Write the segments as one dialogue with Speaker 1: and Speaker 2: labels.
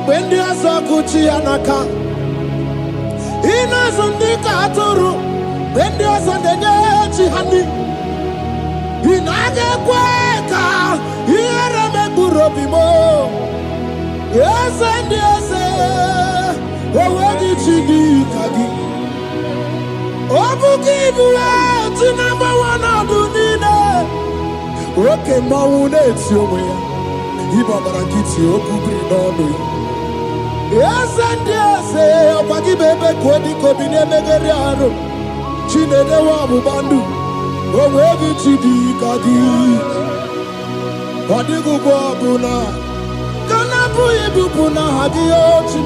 Speaker 1: when the Asakuchi Anaka. Ina Sundika Turu, when the Asandachi Hani. Inaga Quaka, here me Burobimo. Yes, and yes, what did she do, Kagi? Obukibu, number one, I do need. Okay, Maune, it's your way. Ibabarakiti okubri n'ọnụ. Yes and yes, ọbagi bebe kwedi kobine megeri arụ. Chinede wa bubandu, onwegi chidi kadi. Ọdịgụ bụ ọbụna, kana bụ ibupu na hadi ochi.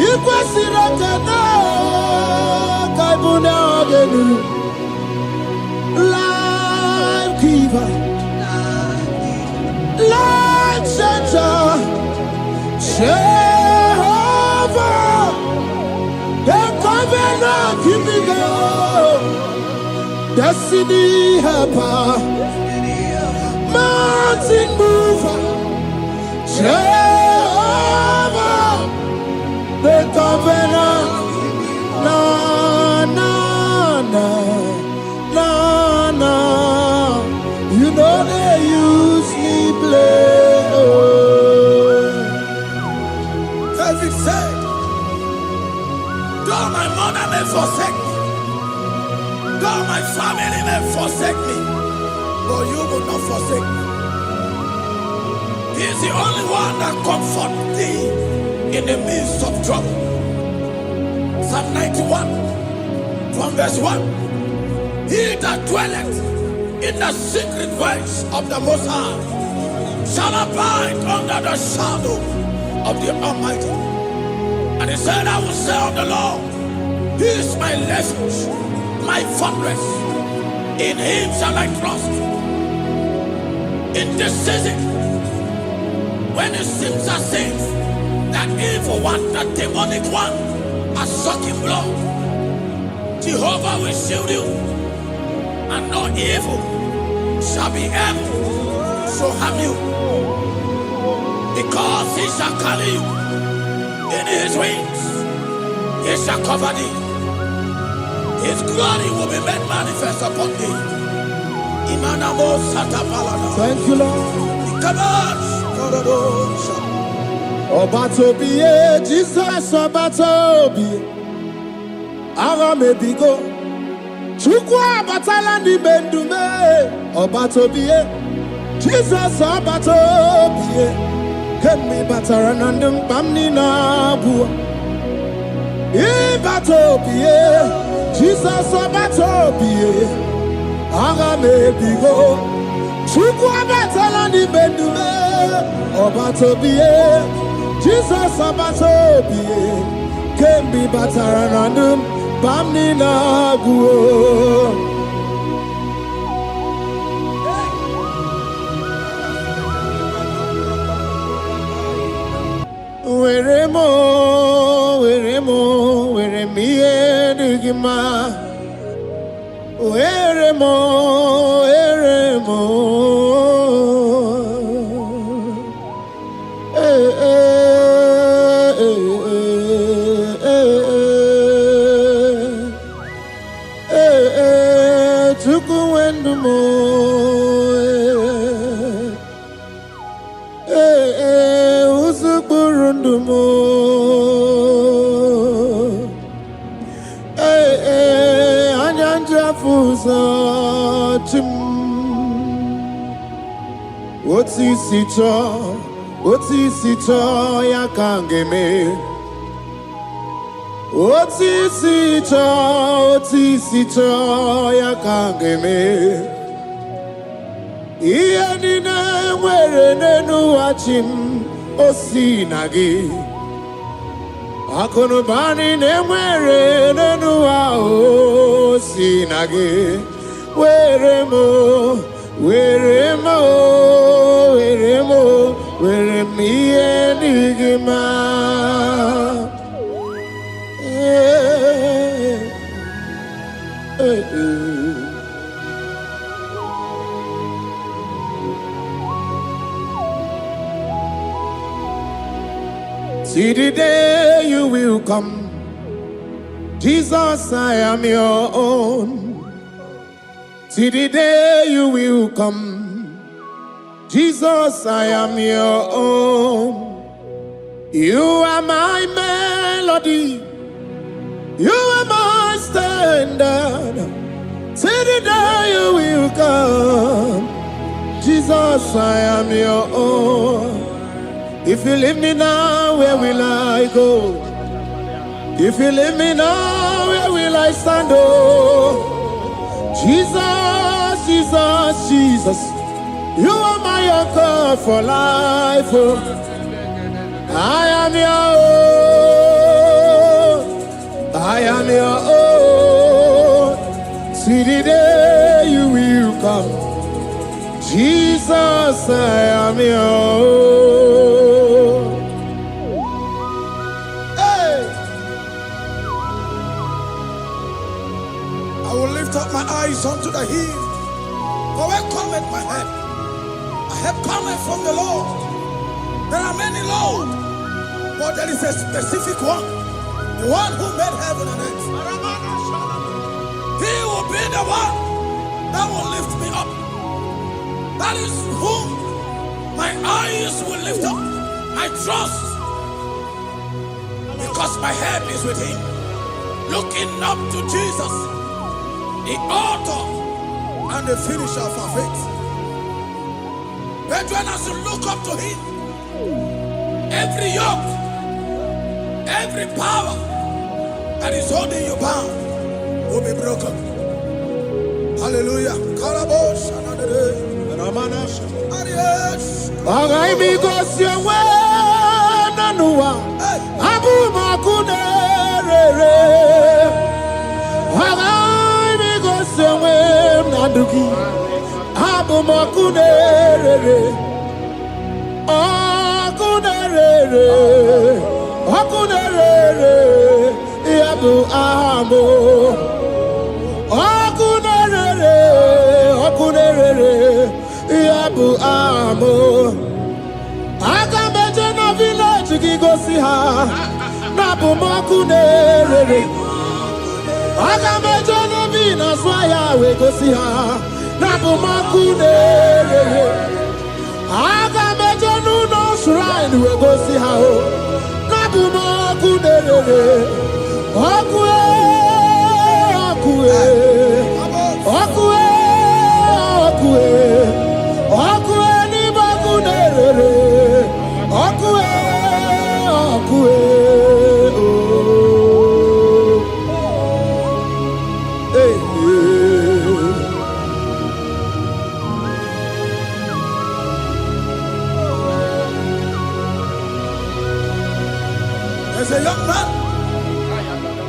Speaker 1: Ikwesịrị ekene ka ibu na ọgenu. Life giver. Light center, Jehovah, the covenant keeping God, destiny helper, mountain mover, Jehovah, the covenant, na na na na na, you know they use me play. David said, though my mother may forsake me, though my family may forsake me, but you will not forsake me. He is the only one that comforts thee in the midst of trouble. Psalm 91 from verse 1. He that dwelleth in the secret place of the Most High shall abide under the shadow of the Almighty. And he said, I will say of the Lord, He is my refuge, my fortress. In Him shall I trust. In this season, when it seems as if that evil one, that demonic one, are sucking blood, Jehovah will shield you, and no evil shall be able to harm you, because He shall carry you in His wings. He shall cover thee. His glory will be made manifest upon thee. Thank you, Lord. Obatobiye, Jesus Obatobiye. Ara mebigo. Chukwa batala ni bendume. Obatobiye, Jesus Obatobiye. Kemi bataranandum pamni na bua. Ibatobiye, Jesus Obatobiye. Ara mebigo. Chukwa batala ni bendume. Obatobiye, Jesus Obatobiye. Kemi bataranandum pamni na guo. Weremo, weremiye dugima. Weremo. Tukuwendumo. Usukurundumo. Anyanjafuza chim. Otisito yakangeme. Otisito yakangeme. Iyanina mwere nenu achim osinagi. Akonubani nemwere nenu osinagi. Weremo, weremiye digima. See the day you will come. Jesus, I am your own. See the day you will come. Jesus, I am your own. You are my melody. You are my standard. See the day you will come. Jesus, I am your own. If you leave me now, where will I go? If you leave me now, where will I stand? Oh, Jesus, Jesus, Jesus. You are my anchor for life. Oh, I am your own. I am your own. See the day you will come. Jesus, I am your own. Hey! I will lift up my eyes unto the hill. For where cometh my help? My help cometh from the Lord. There are many Lord, but there is a specific one. The one who made heaven and earth. He will be the one that will lift me up. That is whom my eyes will lift up. I trust, because my help is with him. Looking up to Jesus, the author and the finisher of our faith. Brethren, as you look up to him, every yoke, every power that is holding you bound will be broken. Hallelujah. Karabosh, another day. Agai because you were nanua Abu Makunere. Agai because you were Naduki Abu Makunere. Akunere Akunere Abu Amo Akunere Akunere Yabu amo Agameje na village gigosi ha Nabu makunere Agameje na vina swaya we gosi ha Nabu makunere Agameje no shrine we gosi ha Nabu makunere Okue Okue Okue Okue Okue ni bakunere, okue, okue, oh. Hey, There's a young man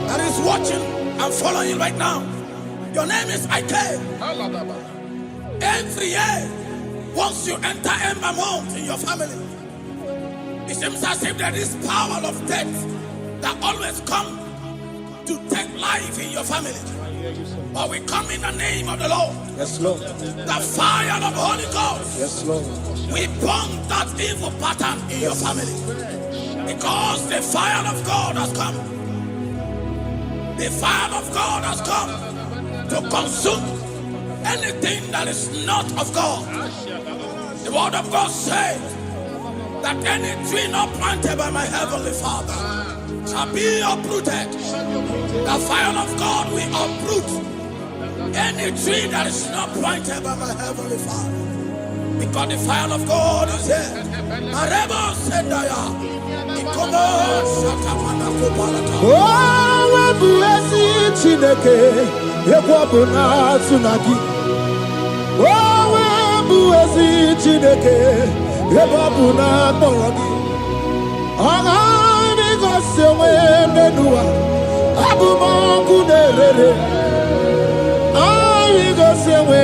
Speaker 1: that is watching and following right now. Your name is Ike. Every year, once you enter Ember Mount in your family, it seems as if there is power of death that always come to take life in your family. But we come in the name of the Lord.
Speaker 2: Yes, Lord.
Speaker 1: The fire of the Holy Ghost.
Speaker 2: Yes, Lord.
Speaker 1: We burn that evil pattern in your family. Because the fire of God has come. The fire of God has come to consume anything that is not of God. The word of God says that any tree not planted by my heavenly Father shall be uprooted. The fire of God will uproot any tree that is not planted by my heavenly Father. Because the fire of God is here.
Speaker 2: Owebuezi Chineke ebabuna kpọrọgị ọgani gosi onwe n'ụwa abụmọkụ na-erere anyị gosi onwe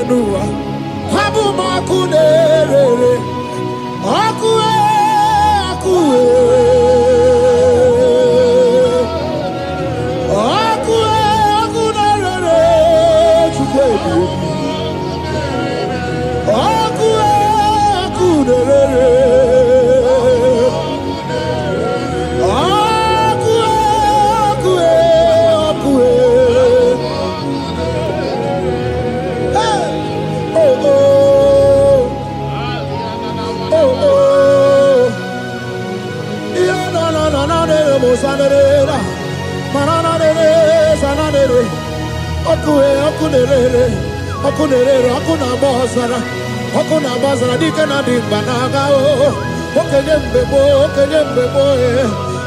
Speaker 2: n'ụwa abụmọkụ na-erere ọkụ ọkụ ọkụ ọkụ na-erere chukwu ebi mosanera. Mananere, sananere. Okunerere. Okunerere, okunabazara. Okunabazara, dikana dimbanaga o. Okenyembebo,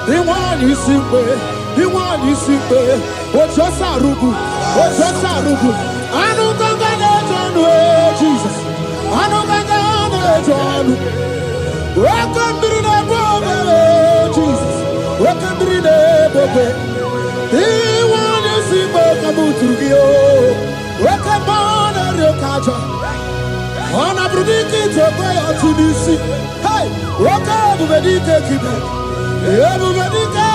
Speaker 2: Iwani simpe. Ojosarugu. Anu gangane jonu, Jesus. Anu gangane jonu. Wakambirine bobe, Jesus. Wakambirine bobe. Iwani simpe kabuturugio. Wakambana rekaja. Ona brudiki tobe ya tunisi. Hey, wakabubedike kibe. Ebubedike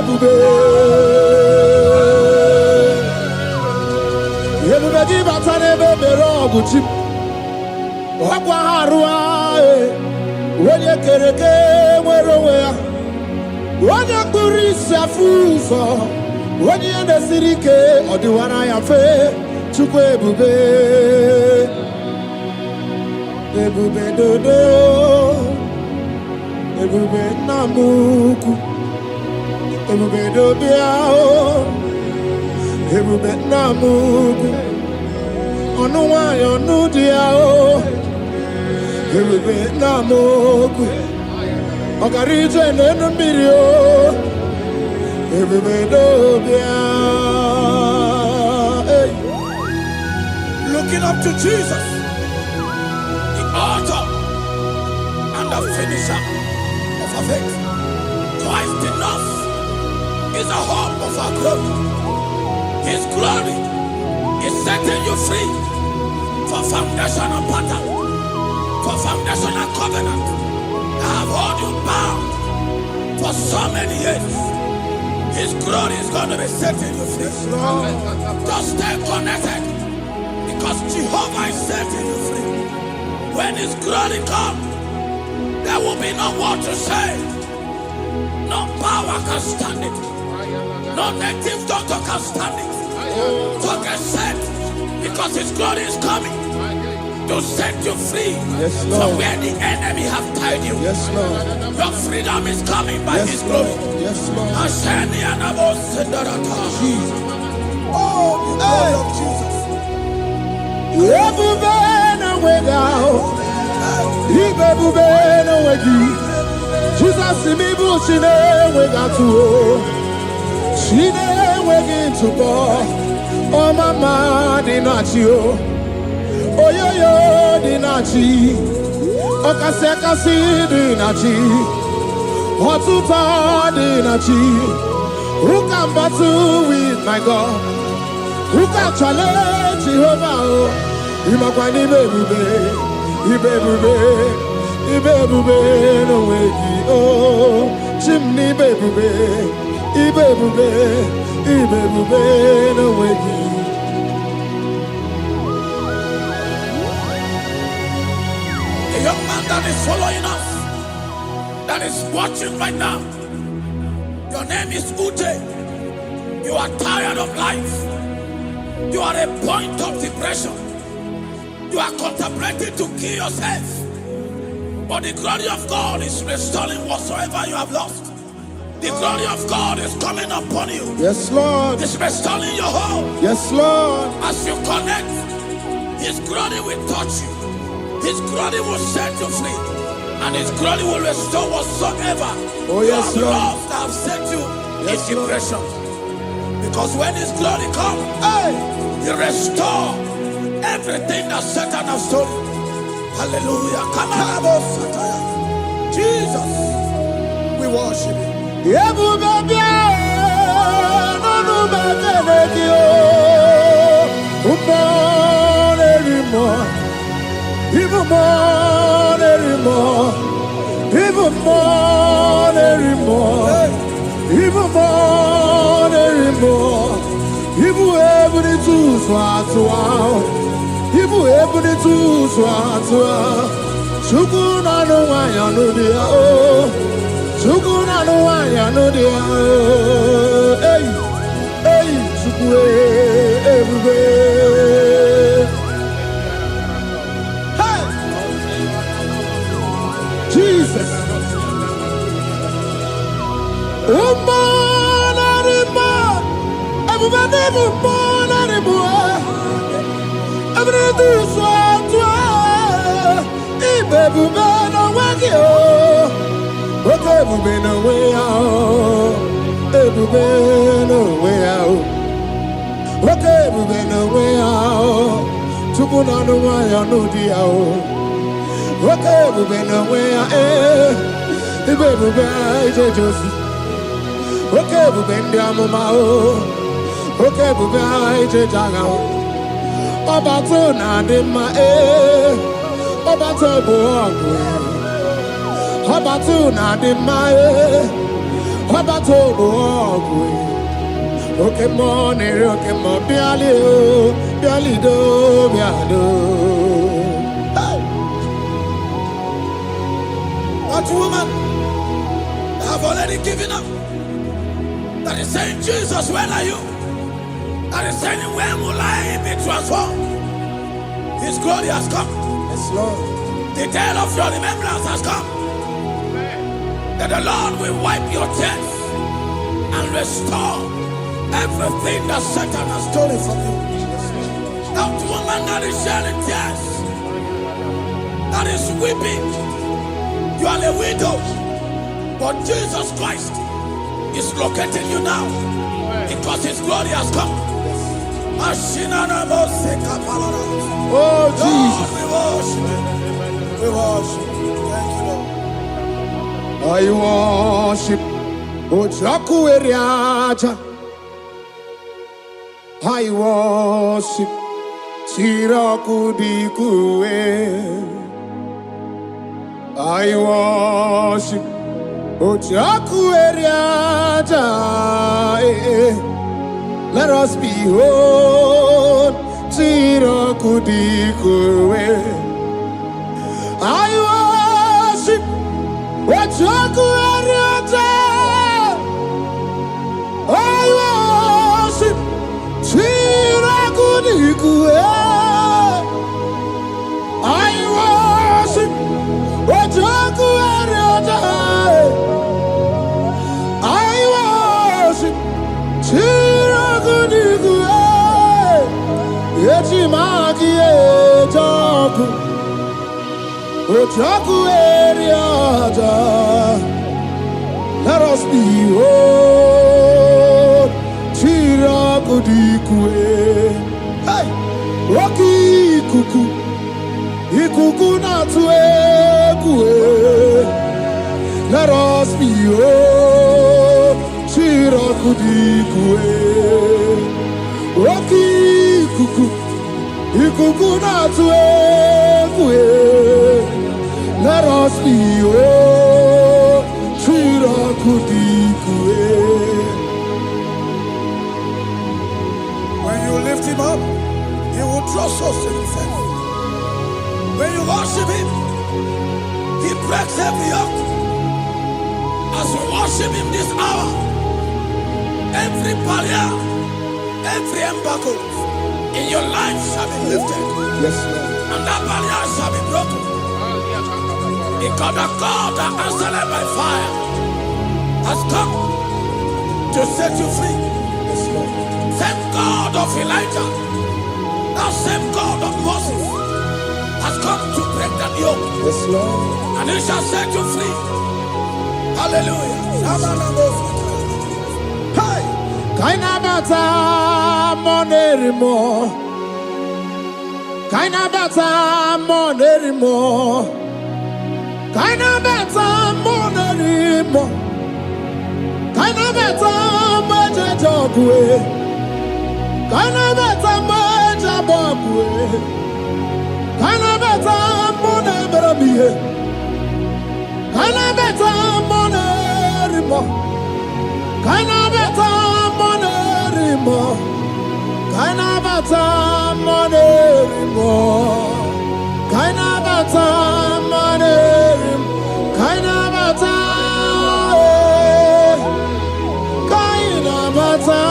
Speaker 2: bube. Ebubedi batane bebero guchim. Wakwa harua. Wenye kereke mwerowe. Wenye kurisi afuso. Wenye nesirike odiwana ya fe. Chukwe bube. Ebube dodo, ebube namuku, ebube dobiao, ebube namuku, onuwa yonudiao, ebube namuku, okarije nenumirio, ebube dobiao. Hey.
Speaker 1: Looking up to Jesus, author and the finisher of our faith. Christ in us is the hope of our glory. His glory is setting you free for foundational pattern, for foundational covenant that have held you bound for so many years. His glory is going to be setting you free. Just stay connected, because Jehovah is setting you free. When His glory comes, there will be no more to say. No power can stand it. No native doctor can stand it. So get set, because His glory is coming to set you free from where the enemy have tied you.
Speaker 2: Yes, Lord.
Speaker 1: Your freedom is coming by His glory.
Speaker 2: Yes, Lord.
Speaker 1: Jesus. Oh, the glory of Jesus.
Speaker 2: Jesus imibu shine wegatu shine wegintu bo o mama dinachi o oyoyo dinachi o kase dinachi otuta dinachi who can battle with my God, who can challenge Jehovah? Imakwani bebube, ibebube no wegi oh, chimney bebube, ibebube no wegi.
Speaker 1: A young man that is following us, that is watching right now. Your name is Ute. You are tired of life. You are a point of depression. You are contemplating to kill yourself. But the glory of God is restoring whatsoever you have lost. The glory of God is coming upon you.
Speaker 2: Yes, Lord.
Speaker 1: It's restoring your home.
Speaker 2: Yes, Lord.
Speaker 1: As you connect, His glory will touch you. His glory will set you free. And His glory will restore whatsoever
Speaker 2: you have
Speaker 1: lost that have set you in depression. Because when His glory comes, He restores everything that Satan has stolen. Hallelujah. Come on, Jesus, we worship You.
Speaker 2: Even more anymore. Even more anymore. Even more anymore. Even every two swat. Even every two swat. Shukuna no one ya no dia oh. Shukuna no one ya no dia oh. Hey, hey, shukwe everywhere. Hey, Jesus. even more than the boy. Every do so to baby man away you. Okay, we been away out. Baby man away out. Okay, we been away out. To put on the wire, no deal. Okay, we been away out. The baby man, just. Okay, we been down mama. Okay, we been jaga. Baba to na de ma Baba to bo Baba to na de ma Baba to bo okay morning, okay mo biali do biado.
Speaker 1: But woman, have already given up. That is saying, Jesus, where are you? That is saying, when will I be transformed? His glory has come.
Speaker 2: Yes, Lord.
Speaker 1: The day of your remembrance has come. That the Lord will wipe your tears and restore everything that Satan has stolen from you. That woman that is shedding tears, that is weeping, you are a widow, but Jesus Christ is locating you now because His glory has come. Oh,
Speaker 2: Jesus.
Speaker 1: Lord, we worship. Thank you, Lord.
Speaker 2: I worship. Ojaku eriaja. I worship. Tiraku dikue. I worship. Ojaku eriaja. Let us behold. Tiraku dikue. I worship. Ojaku eriaja. I worship. Tiraku dikue. I worship. Ojaku eriaja. I worship. Tiraku dikue. Echimaki ejaku. Ojaku eriaja. Let us behold. Tiraku dikue. Hey, Rocky kuku. Ikuku na tuekue. Let us behold. Tiraku dikue. Rocky kuku. Ikuku na tuekue. Let us behold. Tiraku dikue.
Speaker 1: When you lift Him up, He will draw souls to Himself. When you worship Him, He breaks every yoke. As we worship Him this hour, every barrier, every embargo in your life shall be lifted.
Speaker 2: Yes, Lord.
Speaker 1: And that barrier shall be broken. Because the God that answered by fire has come to set you free.
Speaker 2: Yes, Lord.
Speaker 1: Same God of Elijah, that same God of Moses, has come to break that yoke,
Speaker 2: Yes, Lord.
Speaker 1: and He shall set you free. Hallelujah. Hey!
Speaker 2: Kaina bata monerimo. Kaina bata monerimo. Kaina bata monerimo. Kaina bata majajogwe. Kaina bata majabogwe. Kaina bata monebramiye. Kaina bata monerimo. Kaina bata monerimo. Kaina bata monerimo. Kaina bata monerimo. Kaina bata. Kaina bata.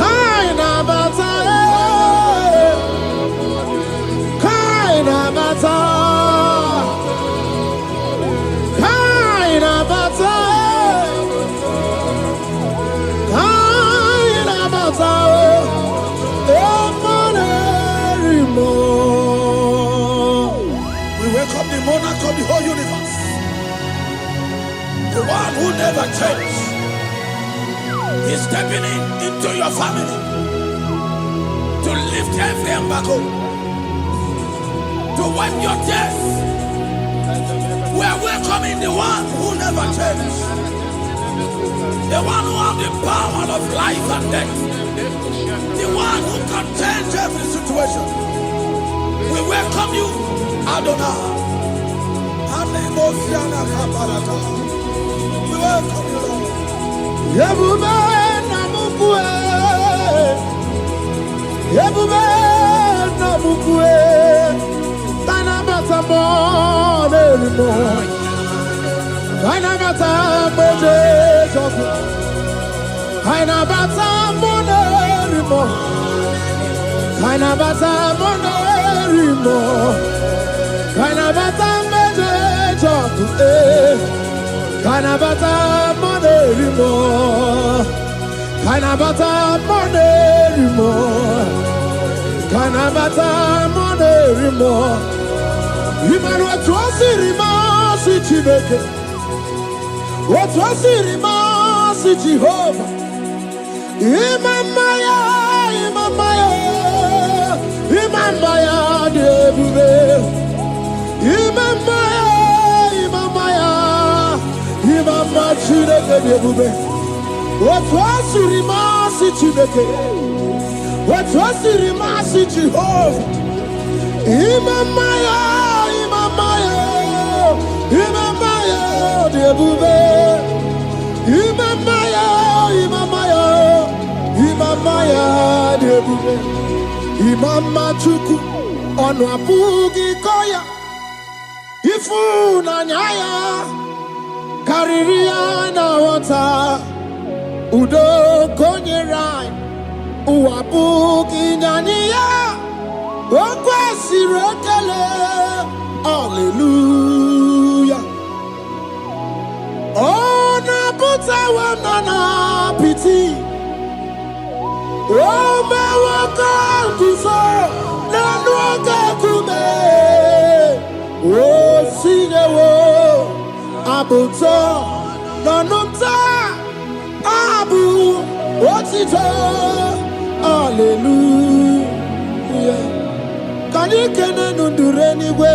Speaker 2: Kaina bata. Kaina bata. Kaina bata.
Speaker 1: monarch of the whole universe, the one who never changed, is stepping into your family to lift every embargo, to wipe your tears. We are welcoming the one who never changed, the one who has the power of life and death, the one who can change every situation. We welcome you, Adonai. We welcome you, Lord.
Speaker 2: Yebube namukwe, Yebube namukwe, Tanabata monerimo, Tanabata moje joku, Tanabata monerimo, Tanabata monerimo, Tanabata moje joku, Kanabata monerimo, Kanabata monerimo, Kanabata monerimo. Imanu atwasirima si Chineke, atwasirima si Jehovah. Imamaya, Imamaya, Imamaya debube, Imamaya, Imamaya. Imama Chineke debube, atwasirima si Chineke, atwasirima si Jehovah. Imamaya, Imamaya, Imamaya debube, Imamaya, Imamaya, Imamaya debube. Imama Chuku onu abugi koya, ifu na nyaya. Kariria na wata udo konyerai uwabuki nyaniya okwesi rekele. Hallelujah. Ona buta wanana piti ome waka kuso nanuaka kume o sinewo abuto nanumta abu otito. Hallelujah. Kanikene nundureni we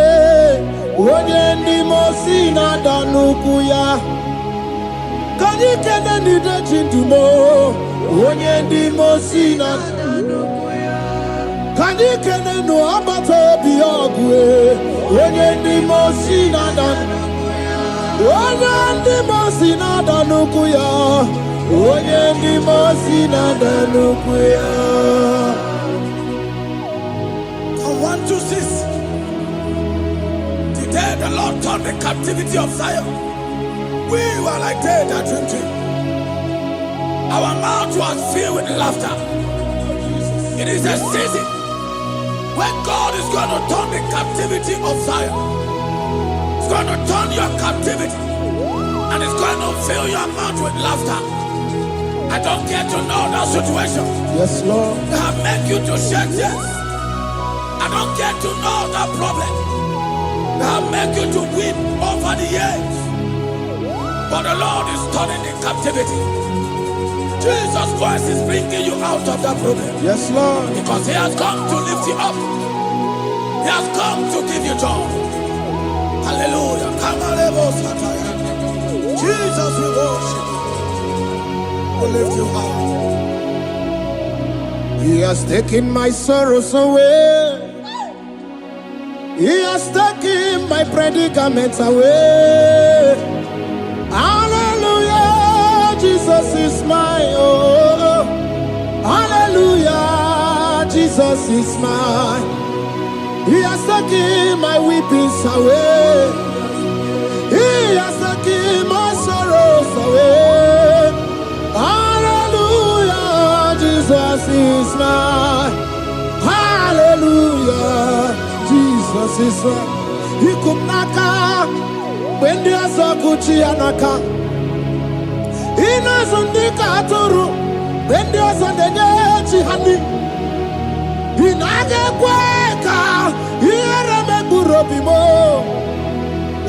Speaker 2: onye ndi mosi na danukuya. Kanikene nide chindumo onye ndi mosi na danukuya. Kanikene no abato biogwe onye ndi mosi na danukuya. Onye ndị mosi na-ada n'ukwu ya, onye ndị mosi na-ada n'ukwu ya.
Speaker 1: From 1 to 6, the day the Lord turned the captivity of Zion, we were like they that dreamed. Our mouth was filled with laughter. It is a season when God is going to turn the captivity of Zion. It's going to turn your captivity, and it's going to fill your mouth with laughter. I don't get to know that situation.
Speaker 2: Yes, Lord.
Speaker 1: That make you to shed tears. I don't get to know that problem. That make you to weep over the years. But the Lord is turning the captivity. Jesus Christ is bringing you out of that problem.
Speaker 2: Yes, Lord.
Speaker 1: Because He has come to lift you up. He has come to give you joy. Hallelujah. Jesus, we worship you. We lift you up.
Speaker 2: He has taken my sorrows away. He has taken my predicaments away. Hallelujah. Jesus is mine. Oh, hallelujah. Jesus is mine. He has taken my weepings away. He has taken my sorrows away. Hallelujah, Jesus is mine. Hallelujah, Jesus is mine. He could naka when there's a Gucci anaka. He knows on the Katuru when there's a Nechi honey. He naga kweka. He remember Robimo.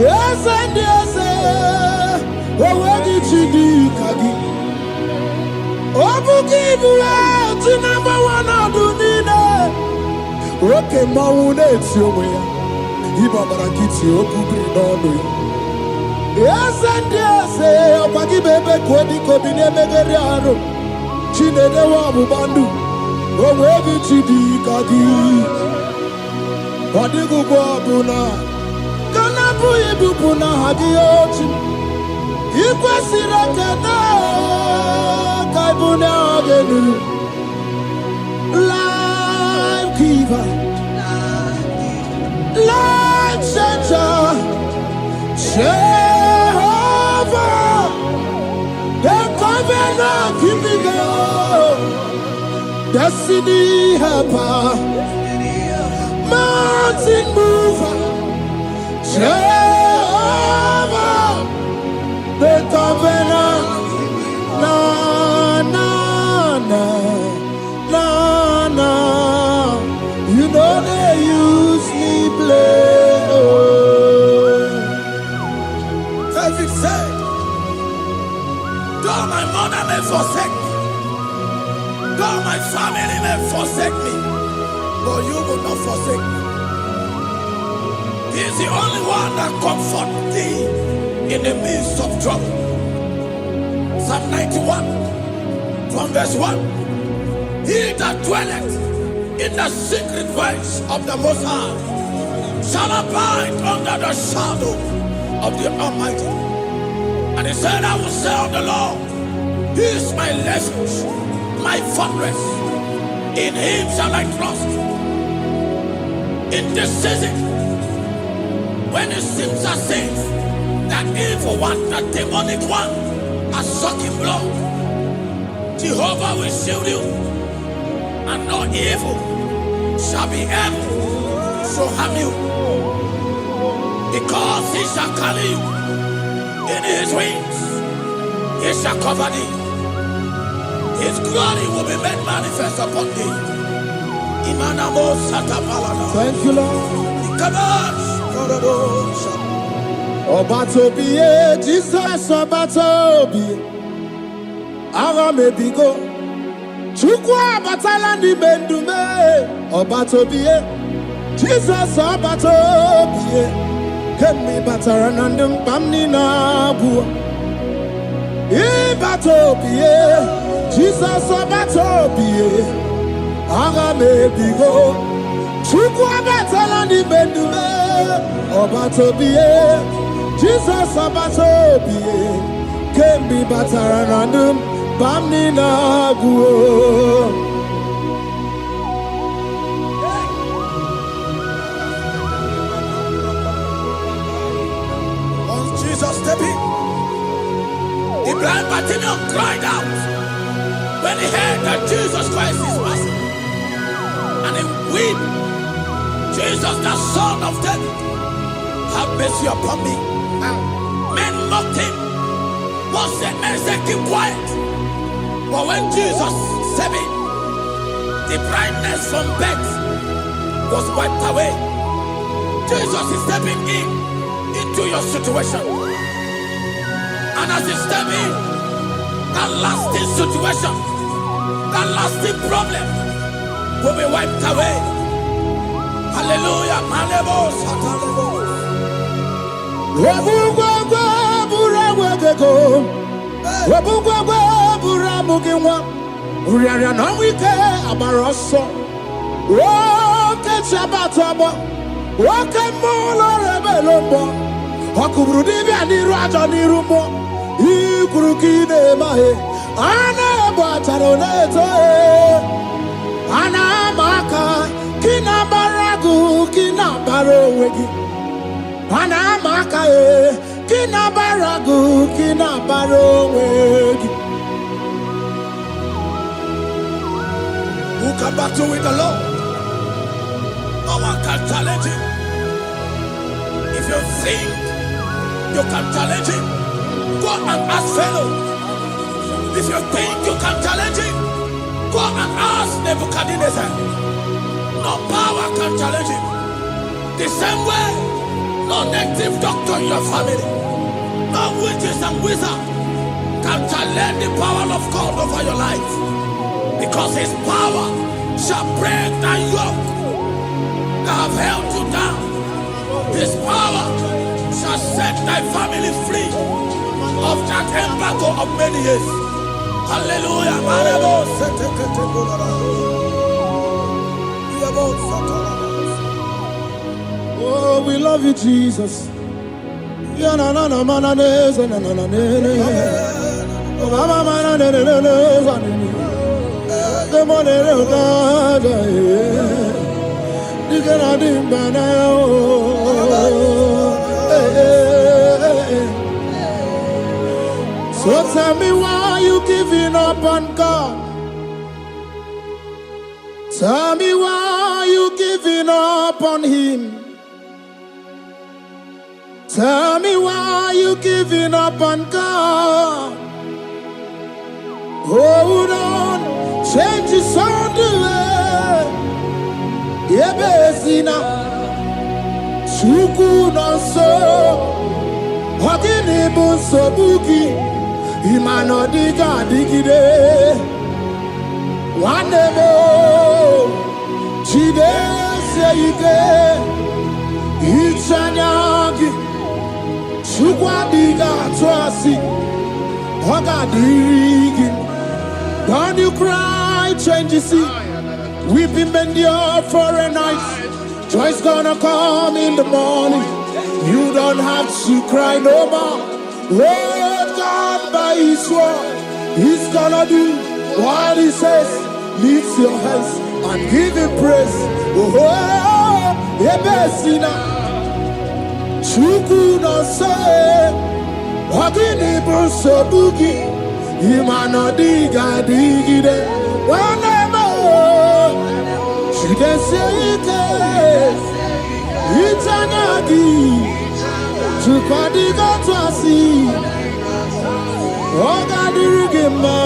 Speaker 2: Yes, and yes, oh, where did you do, Kagi? Oh, give you out to number one, I do need it. Okay, Mauna, it's your way. Ibabarakiti, Okubri, no. Yes, and yes, oh, Pagi Bebe, Kodi, Kobine, Megariano, Chine, the Wabu Bandu, oh, where did you do, Kagi? What did you go, Abuna? Kanabu Ibupuna Hadioti. Ikwasirakana Kaibuna Agenu. Life giver, life changer, Jehovah, the covenant keeping God, destiny helper, mountain mover, Jehovah, the covenant, na na na na na. You know they use me play. Oh.
Speaker 1: David said, though my mother may forsake me, though my family may forsake me, but you will not forsake me. He is the only one that comforts thee in the midst of trouble. Psalm 91, from verse 1. He that dwelleth in the secret place of the Most High shall abide under the shadow of the Almighty. And he said, I will say of the Lord, He is my refuge, my fortress. In Him shall I trust. In this season, when it seems as if that evil one, that demonic one, are sucking blood, Jehovah will shield you, and no evil shall be able to harm you, because He shall carry you in His wings. He shall cover thee. His glory will be made manifest upon thee.
Speaker 2: Thank you, Lord. Obatobiye, Jesus Obatobiye. Ara mebigo. Chukwa batala ni mendume. Obatobiye, Jesus Obatobiye. Kemi bataranandum pamni na buwa. Ibatobiye, Jesus Obatobiye. Ara mebigo. Chukwa batala ni mendume. Obatobiye, Jesus Obatobiye. Kemi bataranandum pamni na buwa.
Speaker 1: Once Jesus stepped in, the blind Bartimaeus cried out when he heard that Jesus Christ is passing, and he wept, Jesus, the Son of David, have mercy upon me. Men mocked him. Most said, men said, keep quiet. But when Jesus stepped in, the brightness from birth was wiped away. Jesus is stepping in into your situation. And as he steps in, that lasting situation, that lasting problem will be wiped away. Hallelujah. Who can battle with the Lord? No one can challenge him. If you think you can challenge him, go and ask fellow. If you think you can challenge him, go and ask Nebuchadnezzar. No power can challenge him. The same way No native doctor in your family, no witches and wizards can challenge the power of God over your life. Because his power shall break that yoke that have held you down. His power shall set thy family free of that embargo of many years. Hallelujah.
Speaker 2: Oh, we love you, Jesus. So tell me why you giving up on God? Tell me why you giving up on him? Tell me why you giving up on God? Hold on, change is on the way. Yebesina, Chuku no so, Hogini bunso buki, Imano diga digide, Wanemo, Chide seike, Ichanyagi, Chukwa diga twasi, Hoga digi. Don't you cry, change you see. Weeping bend your for a night. Joy's gonna come in the morning. You don't have to cry no more. Hold God by his word. He's gonna do what he says. Lift your hands and give him praise. Oh, Ebesina. Chuku no say. Wagini bruso bugi. Imano diga digide. Wanemo. Chide seike. Itanyagi. Chukadiga twasi. Oga dirigema.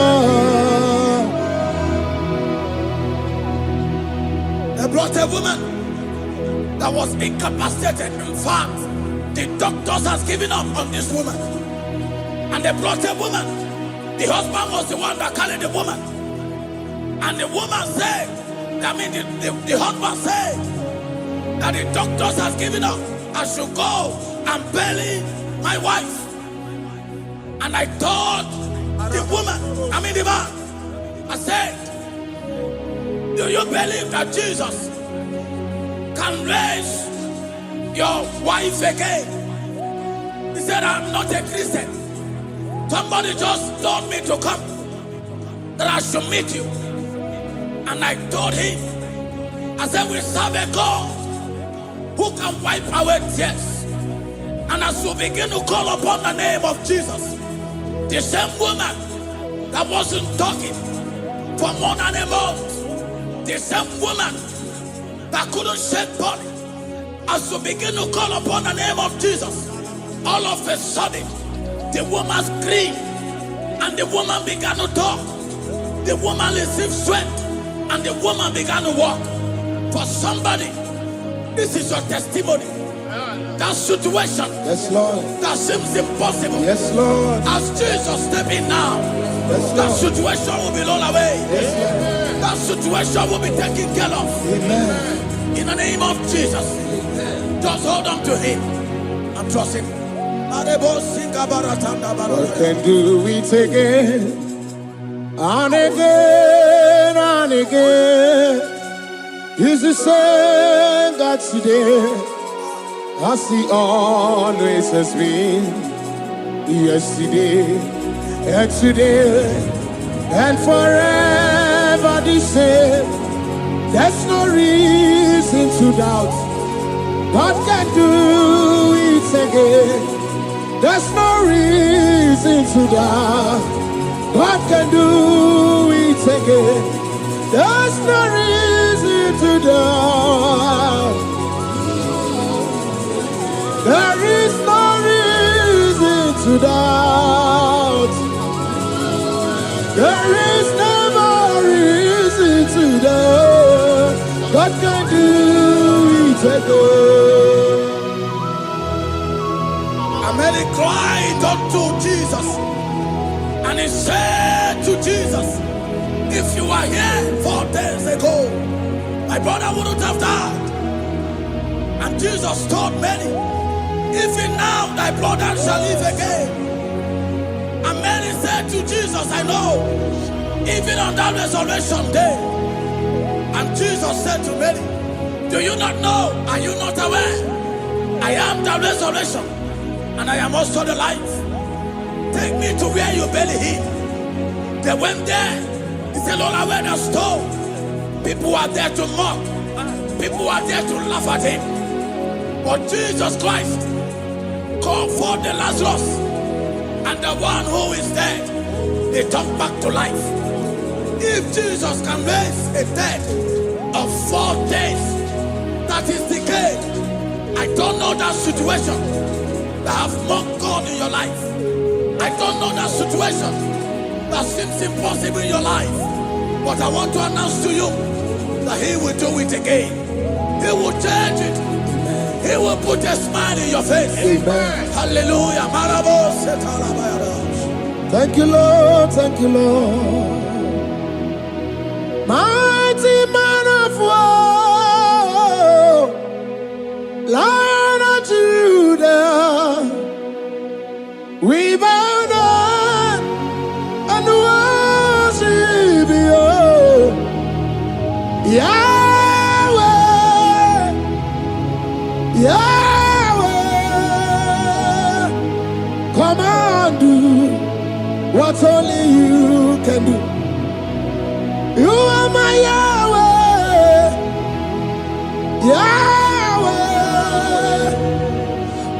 Speaker 1: They brought a woman that was incapacitated. In fact, the doctors has given up on this woman. And they brought a woman. The husband was the one that carried the woman. And the woman said, the husband said that the doctors has given up. I should go and bury my wife. And I told the woman, the man, I said, do you believe that Jesus can raise your wife again? He said, I'm not a Christian. Somebody just told me to come, that I should meet you. And I told him, I said, we serve a God who can wipe away tears. And as we begin to call upon the name of Jesus, the same woman that wasn't talking for more than a month, the same woman that couldn't shed body, as we begin to call upon the name of Jesus, all of a sudden, the woman screamed, and the woman began to talk. The woman received strength, and the woman began to walk. For somebody, this is your testimony. That situation,
Speaker 2: yes, Lord,
Speaker 1: that seems impossible,
Speaker 2: yes, Lord,
Speaker 1: as Jesus step in now,
Speaker 2: yes,
Speaker 1: that situation will be rolled away.
Speaker 2: Yes,
Speaker 1: that situation will be taken care of.
Speaker 2: Amen.
Speaker 1: In the name of Jesus, just hold on to him and trust him.
Speaker 2: God can do it again and again and again. He's the same God today as he always has been. Yesterday and today and forever the same. There's no reason to doubt. God can do it again. There's no reason to doubt. God can do it again. There's no reason to doubt. There is no reason to doubt. There is never reason to doubt. God can do it again.
Speaker 1: And Mary cried unto Jesus. And he said to Jesus, if you were here 4 days ago, my brother wouldn't have died. And Jesus told Mary, even now thy brother shall live again. And Mary said to Jesus, I know, even on that resurrection day. And Jesus said to Mary, do you not know? Are you not aware? I am the resurrection, and I am also the life. Take me to where you barely hid. They went there. He said, Lord, I went a stone. People are there to mock. People are there to laugh at him. But Jesus Christ called for the Lazarus, and the one who is dead, they turned back to life. If Jesus can raise a dead of 4 days that is decayed, I don't know that situation that have mocked God in your life. I don't know that situation that seems impossible in your life. But I want to announce to you that He will do it again. He will change it. He will put a smile in your face.
Speaker 2: Amen.
Speaker 1: Hallelujah.
Speaker 2: Thank you, Lord. Thank you, Lord. Mighty man of war, Lion of Judah, we bow down and worship you, Yahweh, Yahweh. Come and do what only you can do. You are my Yahweh, Yahweh.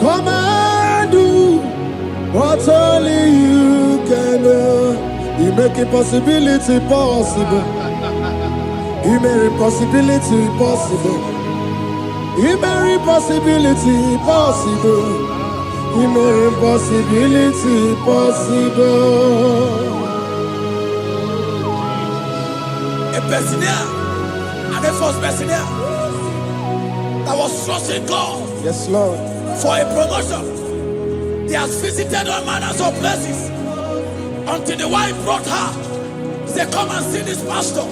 Speaker 2: Come and do what only you can do. You make impossibility possible. You make impossibility possible. You make impossibility possible. You make impossibility possible.
Speaker 1: A Bethania, and a first Bethania that was trusting God,
Speaker 2: Yes, Lord.
Speaker 1: for a promotion. He has visited all manners of places until the wife brought her. He said, come and see this pastor.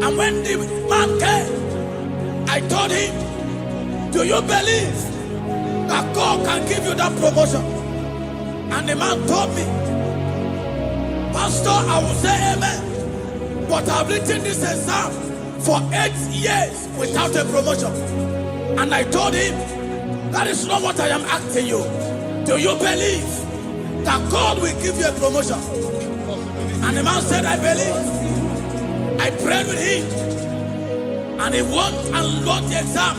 Speaker 1: And when the man came, I told him, do you believe that God can give you that promotion? And the man told me, Pastor, I will say amen. But I've written this exam for 8 years without a promotion. And I told him, that is not what I am asking you. Do you believe that God will give you a promotion? And the man said, I believe. I prayed with him. And he won and wrote the exam.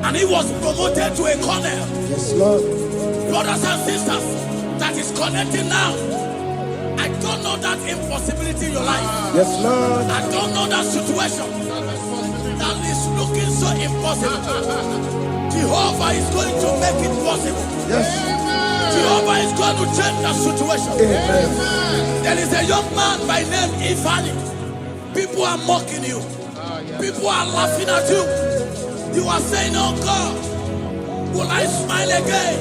Speaker 1: And he was promoted to a colonel.
Speaker 2: Yes, Lord.
Speaker 1: Brothers and sisters, that is connecting now. I don't know that impossibility in your life.
Speaker 2: Yes, Lord.
Speaker 1: I don't know that situation that is looking so impossible. Jehovah is going to make it possible.
Speaker 2: Yes.
Speaker 1: Jehovah is going to change that situation.
Speaker 2: Amen.
Speaker 1: There is a young man by name Ifani. People are mocking you. People are laughing at you. You are saying, oh God, will I smile again?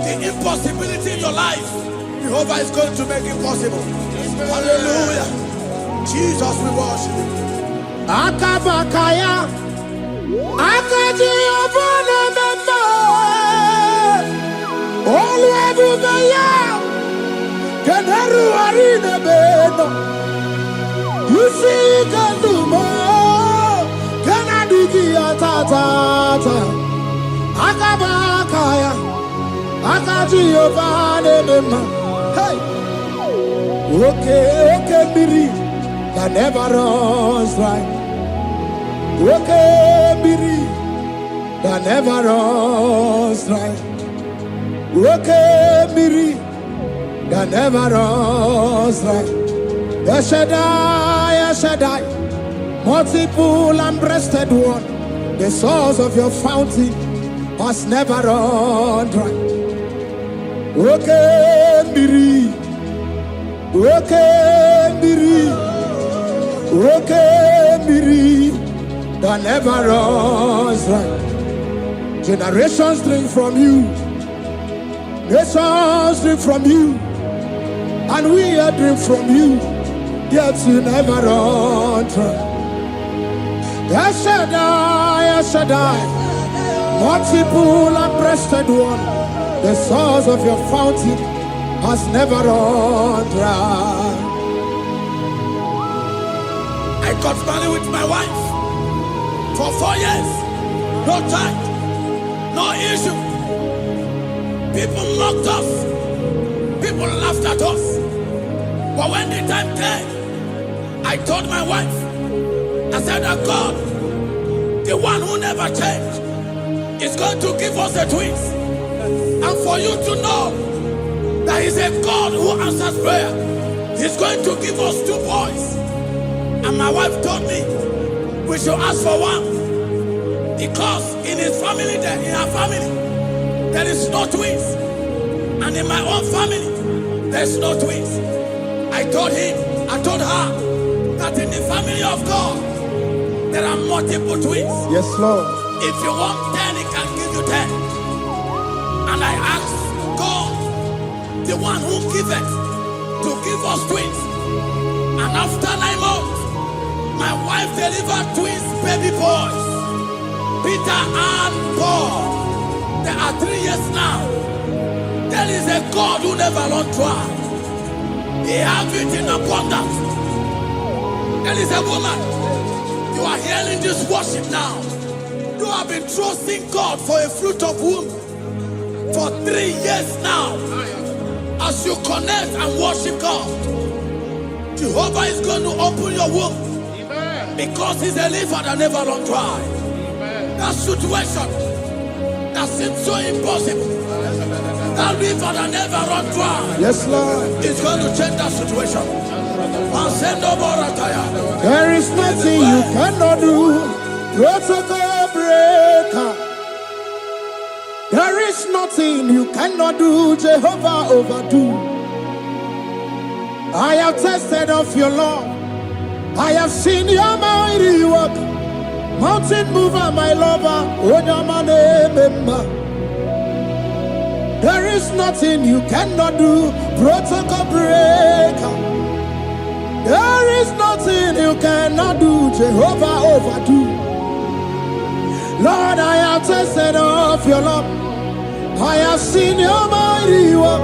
Speaker 1: The impossibility in your life, Jehovah is going to make it possible. Hallelujah. Jesus, we worship you.
Speaker 2: Akabakaya, Akaji Obana Mama, Oluwabubaya, Keneru Arina Beno, you see Kandumo, Kanadiki Atata, Akabakaya, Akaji Obana Mama, hey, okay, Miri, that never runs dry. Okay, Miri, that never runs dry. Okay, Miri, that never runs dry. Shaddai, multiple and breasted one, the source of your fountain has never run dry. Okay, Miri, okay, Miri, okay, Miri, that never runs dry. Generations drink from you. Nations drink from you, and we are drink from you, yet you never run dry. Yes, Shaddai, multiple and breasted one, the source of your fountain has never run dry.
Speaker 1: I got married with my wife for 4 years. No child, no issue. People mocked us. People laughed at us. But when the time came, I told my wife, I said that God, the one who never changed, is going to give us the twins. And for you to know that He's a God who answers prayer, He's going to give us 2 boys. And my wife told me we should ask for one, because in her family, there is no twins, and in my own family, there's no twins. I told her that in the family of God, there are multiple twins.
Speaker 2: Yes, Lord.
Speaker 1: If you want 10, He can give you 10. And I asked God, the one who giveth, to give us twins. And after 9 months, my wife delivered twins, baby boys, Peter and Paul. They are 3 years now. There is a God who never runs dry. He has it in abundance. There is a woman. You are hearing this worship now. You have been trusting God for a fruit of womb for 3 years now. As you connect and worship God, Jehovah is going to open your womb. Because He's a river that never runs dry. That situation that seems so impossible, that river that never runs dry,
Speaker 2: Yes, Lord.
Speaker 1: is going to change that situation.
Speaker 2: There is nothing you cannot do. Protocol breaker. There is nothing you cannot do. Jehovah overdo. I have tasted of your love. I have seen your mighty work. Mountain mover, my lover. Remember. There is nothing you cannot do. Protocol breaker. There is nothing you cannot do. Jehovah overdo. Lord, I have tasted of your love. I have seen your mighty work.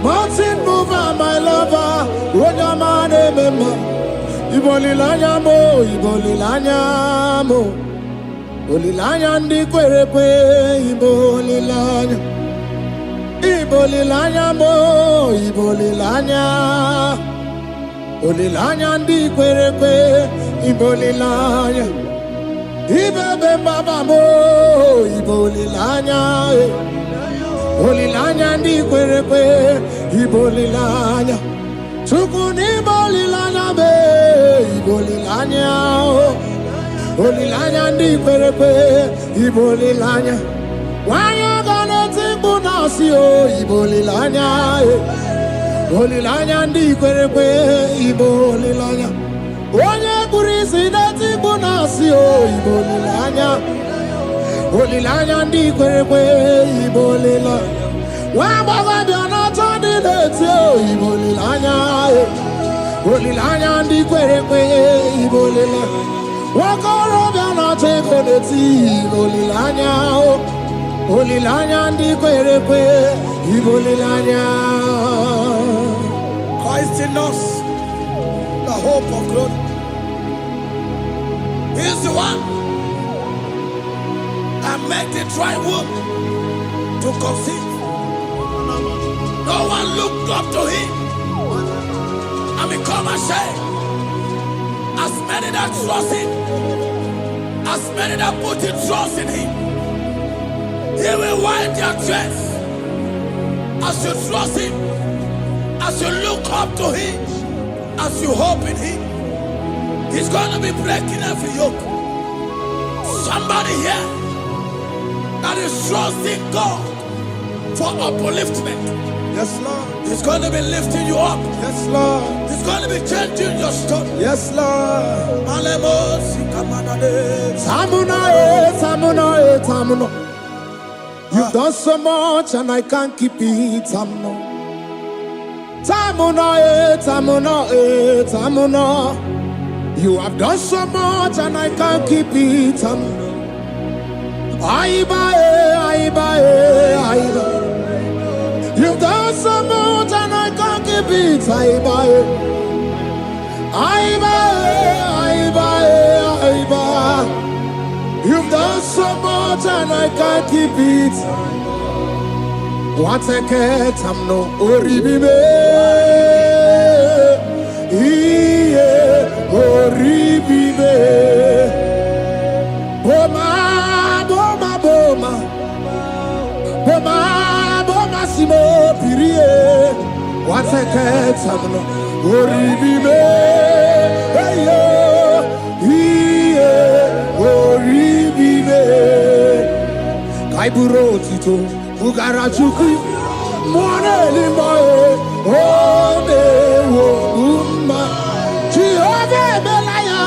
Speaker 2: Mountain mover, my lover. Remember. Ibolilanya mo, ibolilanya mo. Bolilanya ndi kwerekwe, ibolilanya. Ibolilanya mo, ibolilanya. Bolilanya ndi kwerekwe, ibolilanya. Ibebe baba mo, ibolilanya. Bolilanya ndi kwerekwe, ibolilanya. Tukuni bolilanya be, ibolilanya. Bolilanya ndi kwerekwe, ibolilanya. Wanya gana tibu nasi o, ibolilanya. Bolilanya ndi kwerekwe, ibolilanya. Wanya kurisi na tibu nasi o, ibolilanya. Bolilanya ndi kwerekwe, ibolilanya. Wabaga biana tandi leti o, ibolilanya. Bolilanya ndi kwerekwe, ibolilanya. Wakoro biana teko leti, ibolilanya. Bolilanya ndi kwerekwe, ibolilanya.
Speaker 1: Christ in us, the hope of glory. He is the one that made the dry womb to conceive. No one looked up to Him and become ashamed. As many that trust Him, as many that put in trust in Him, He will wipe their tears. As you trust Him, as you look up to Him, as you hope in Him, He's going to be breaking every yoke. Somebody here that is trusting God for upliftment.
Speaker 2: Yes, Lord.
Speaker 1: He's going to be lifting you up.
Speaker 2: Yes, Lord.
Speaker 1: He's going to be changing your story.
Speaker 2: Yes, Lord.
Speaker 1: Alemos,
Speaker 2: Tamuna, Tamuna, Tamuna. You You've done so much and I can't keep it. You have done so much and I can't keep it. You've done so much and I can't keep it. You've done so much and I can't keep it. What a cat, I'm no oribibe. Oribibe. Boma, boma, boma. Boma, boma, simo, pirie. What a cat, I'm no oribibe. Hey, yo. Kaiburo tito ugarachuku mwana limbae ode wo umma chiove belaya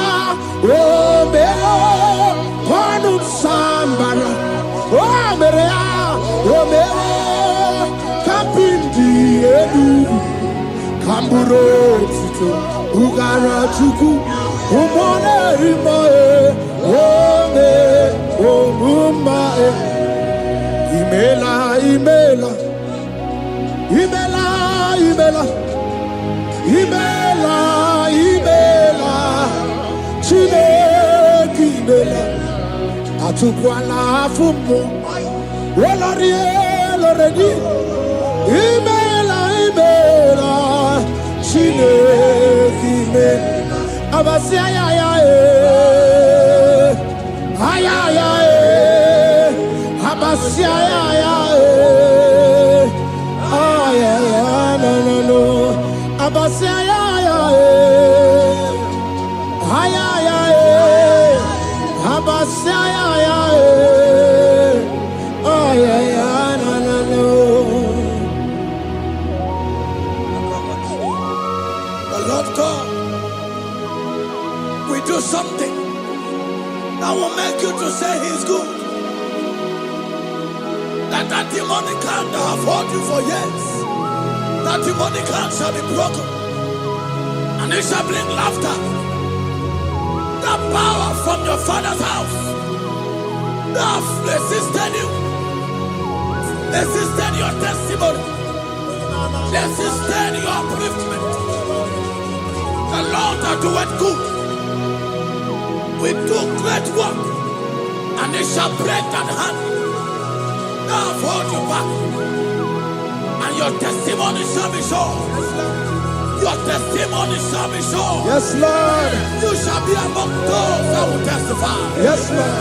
Speaker 2: obe panu sambara oberea obe kapindi edu kamburo tito ugarachuku mwana limbae ode wo umma Imela, Imela, Imela, Imela, Imela, Imela, Chineke Imela, Atukwala Fumo, Wolorie, Loredi, Imela, Imela, Chineke Imela, Abasia, Ayaya, Abasia, no. Abasia, Abasia, no.
Speaker 1: The Lord God will do something that will make you to say He's good. That demonic hand that have held you for years, that demonic hand shall be broken, and it shall bring laughter. That power from your father's house that have resisted you, resisted your testimony, resisted your upliftment. The Lord that doeth good will do great work, and it shall break that hand. Now hold you back, and your testimony shall be shown. Your testimony shall be shown.
Speaker 2: Yes, Lord.
Speaker 1: You shall be among those that will testify.
Speaker 2: Yes, Lord.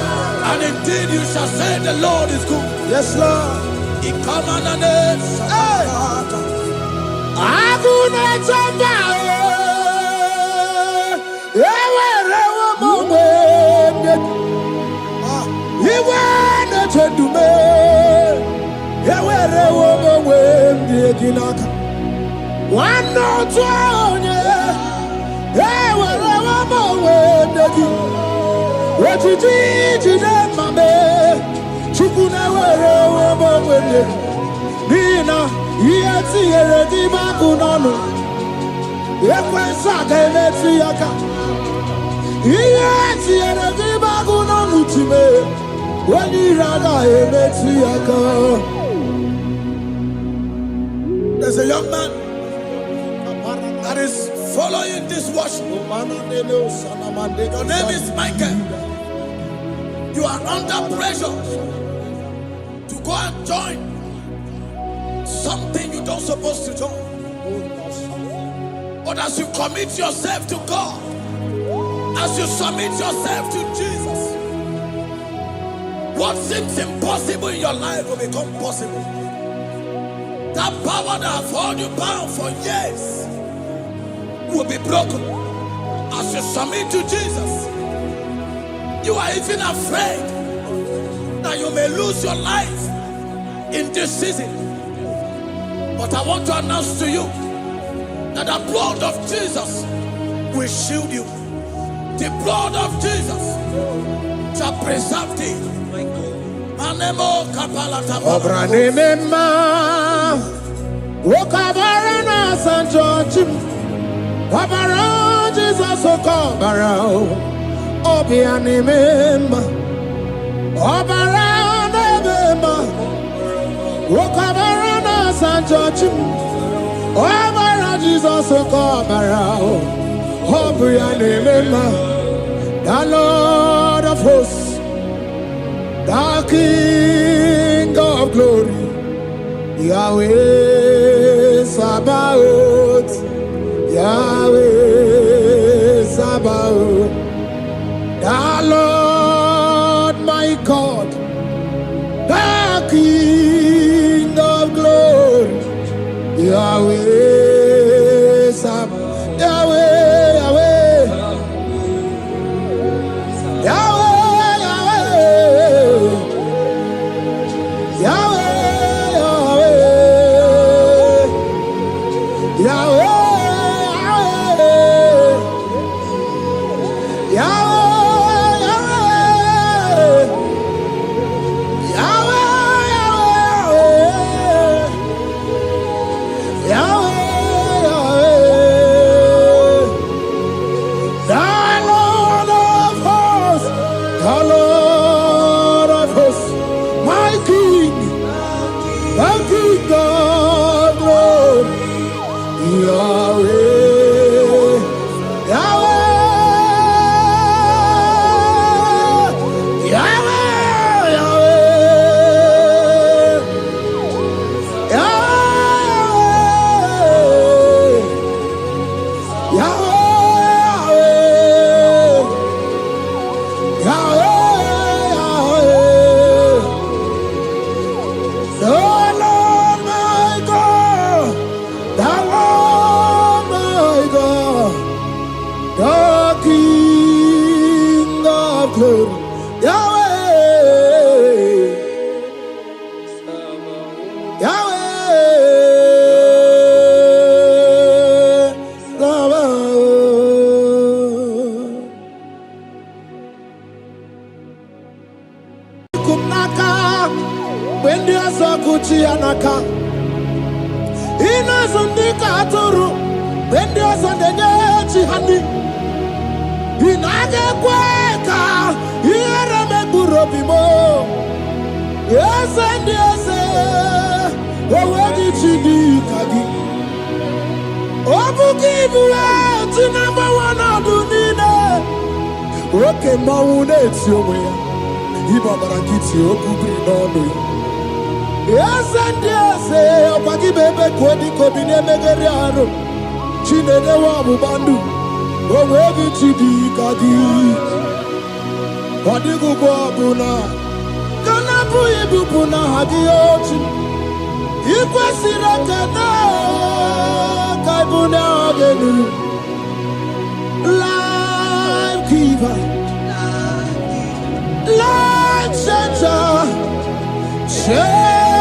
Speaker 1: And indeed you shall say the Lord is good.
Speaker 2: Yes, Lord.
Speaker 1: He come on the name.
Speaker 2: One no twenty, what you did, Mame, Chukuna, Nina, Yeti, Bakunano, Yakwasaka, Yaka, Yeti, Bakunano to me, when you rather, Yaka.
Speaker 1: There's a young man that is following this worship. Your name is Michael. You are under pressure to go and join something you don't supposed to join. But as you commit yourself to God, as you submit yourself to Jesus, what seems impossible in your life will become possible. That power that has held you bound for years will be broken as you submit to Jesus. You are even afraid that you may lose your life in this season. But I want to announce to you that the blood of Jesus will shield you. The blood of Jesus shall preserve thee. Manemo kapala
Speaker 2: Obra
Speaker 1: tapala.
Speaker 2: nemema. Wokabara na San George. Wabara Jesus okabara. Obia nemema. Obara nemema. Wokabara na San George. Wabara Jesus okabara. Obia nemema. The Lord of hosts, the King of glory, Yahweh Sabaoth, Yahweh Sabaoth, the Lord my God, the King of glory, Yahweh Sabaoth, Yahweh, Yahweh, Yahweh. Okay, Mawunetsi oya. Iba barakiti okubiri n'ọnụ ya. Eze ndị eze ọkwa gị bụ ebe ka odi kobi na-emegharị arụ. Chineke wa ọgbụgba ndụ. O nweghị chi dị ka gị. Ọ dịghị ugwu ọbụla. Ka na-abụghị ibubu n'aha gị ochi. I kwesịrị ekele ka ịbụ n'aha gị elu. Life giver. Light changer,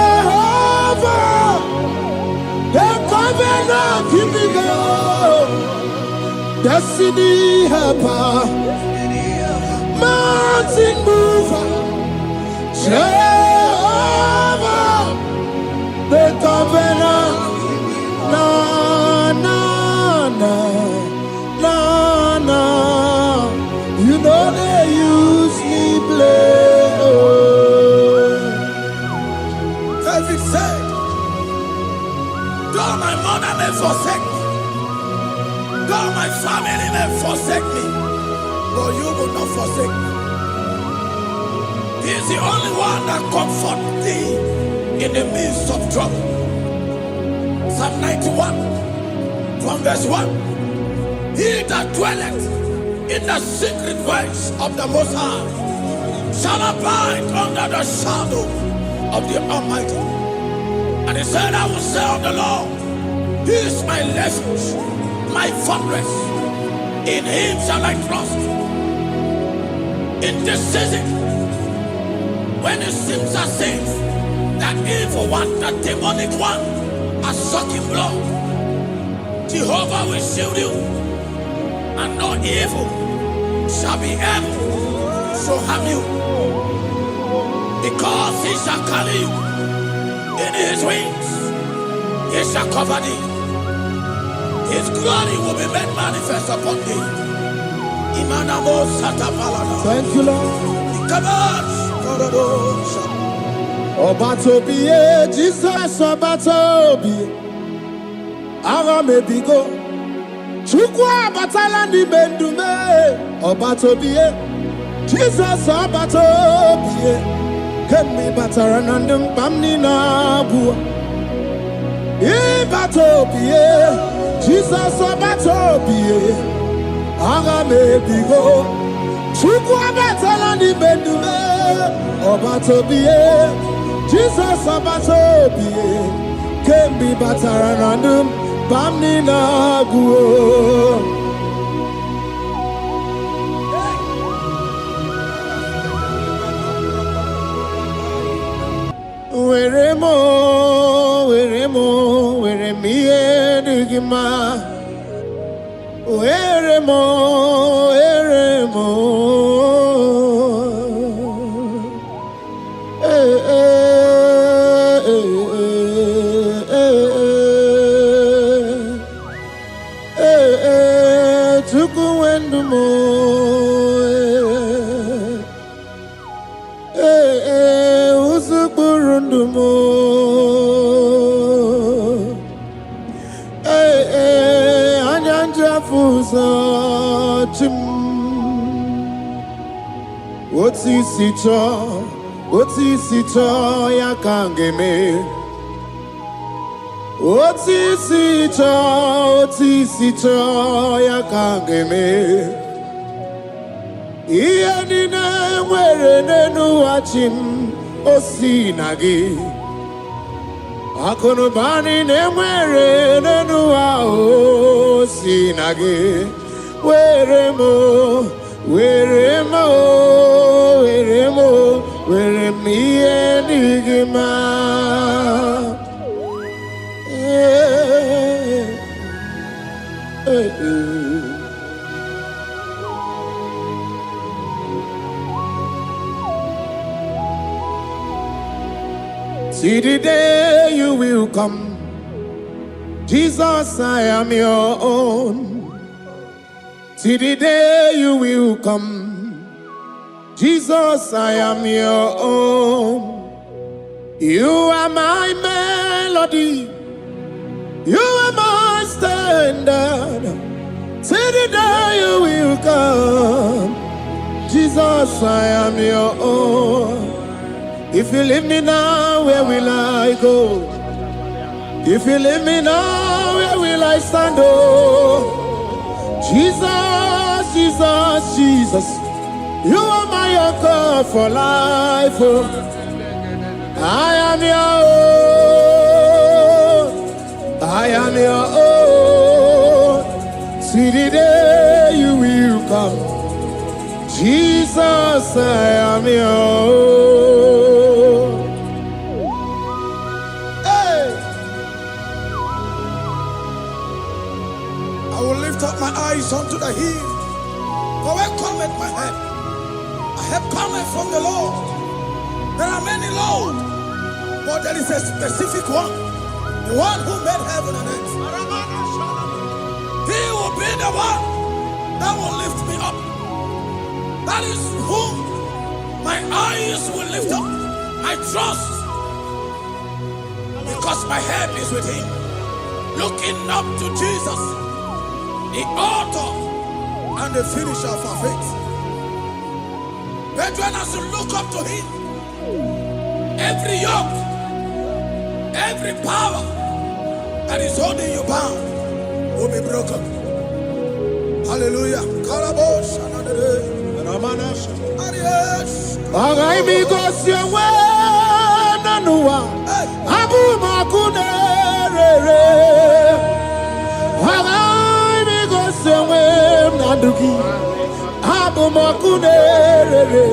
Speaker 2: Jehovah, the covenant keeping God, destiny helper, mountain mover, Jehovah, the covenant, na na na na na, you know they use me play.
Speaker 1: David said, though my mother may forsake me, though my family may forsake me, but you will not forsake me. He is the only one that comforts thee in the midst of trouble. Psalm 91, from verse 1. He that dwelleth in the secret place of the Most High shall abide under the shadow of the Almighty. And he said, I will say of the Lord, He is my refuge, my fortress. In Him shall I trust. In this season, when it seems as if that evil one, that demonic one, are sucking blood, Jehovah will shield you, and no evil shall be able to harm you. Because he shall carry you in his wings, he shall cover thee. His glory will be made manifest upon thee.
Speaker 2: Thank you, Lord. Obatobiye, Jesus Obatobiye. Ara mebigo. Chukwa batala ni mendume. Obatobiye, Jesus Obatobiye. Kemi bataranandum bamni nabu. Ibatobiye, Jesus Obatobiye. Ara mebigo. Chukwa batala ni mendume. Obatobiye, Jesus Obatobiye. Kemi bataranandum bamni nabu. Where me digima. Where mo. Tukuendumo. Usukurundumo. Anyanja fusa chim. Oti sito ya kangeme. Oti sito ya kangeme. Iya nina mwere nenu wachim osinagi. Akono bani ne mwere nenu wa osinagi. Were me enigma. See the day you will come, Jesus, I am your own. See the day you will come, Jesus, I am your own. You are my melody, you are my standard. See the day you will come, Jesus, I am your own. If you leave me now, where will I go? If you leave me now, where will I stand? Oh, Jesus, Jesus, Jesus, you are my anchor for life. Oh, I am your own. I am your own. See the day you will come, Jesus, I am your own.
Speaker 1: I will lift up my eyes unto the hill. For where cometh my help? I have cometh from the Lord. There are many Lord, but there is a specific one, the one who made heaven and earth. He will be the one that will lift me up. That is whom my eyes will lift up. I trust, because my help is with him. Looking up to Jesus, the author and the finisher of our faith. Brethren, as you look up to him, every yoke, every power that is holding you bound will be broken. Hallelujah.
Speaker 2: Abu makunere,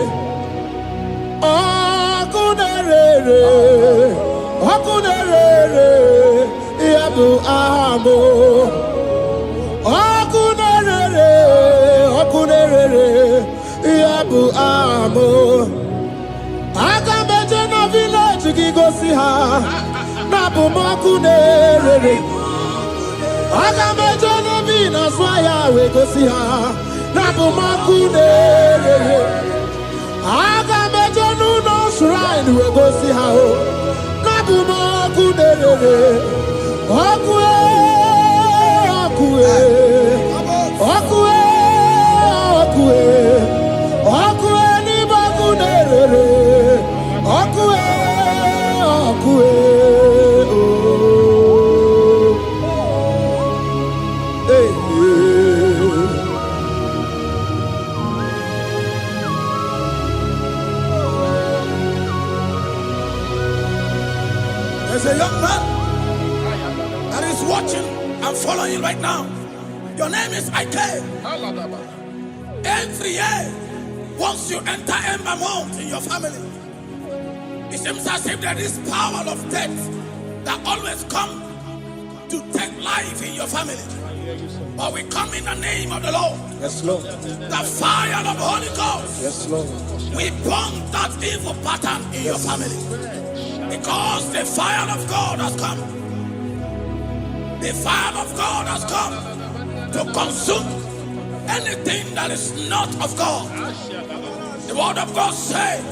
Speaker 2: akunere, yabu amo, akunere, yabu amo. ha na bumoku nerere aga meje no bi na swaya we gosi ha na bumoku nerere aga meje no shrine we gosi ha o na bumoku nerere okue okue okue okue okue ni baku nerere okue okue
Speaker 1: There's a young man that is watching and following right now. Your name is Ike. Every year, once you enter Ember Mount in your family, it seems as if there is power of death that always come to take life in your family. But we come in the name of the Lord.
Speaker 2: Yes, Lord.
Speaker 1: The fire of the Holy Ghost.
Speaker 2: Yes, Lord.
Speaker 1: We burn that evil pattern in your family. Because the fire of God has come. The fire of God has come to consume anything that is not of God. The word of God says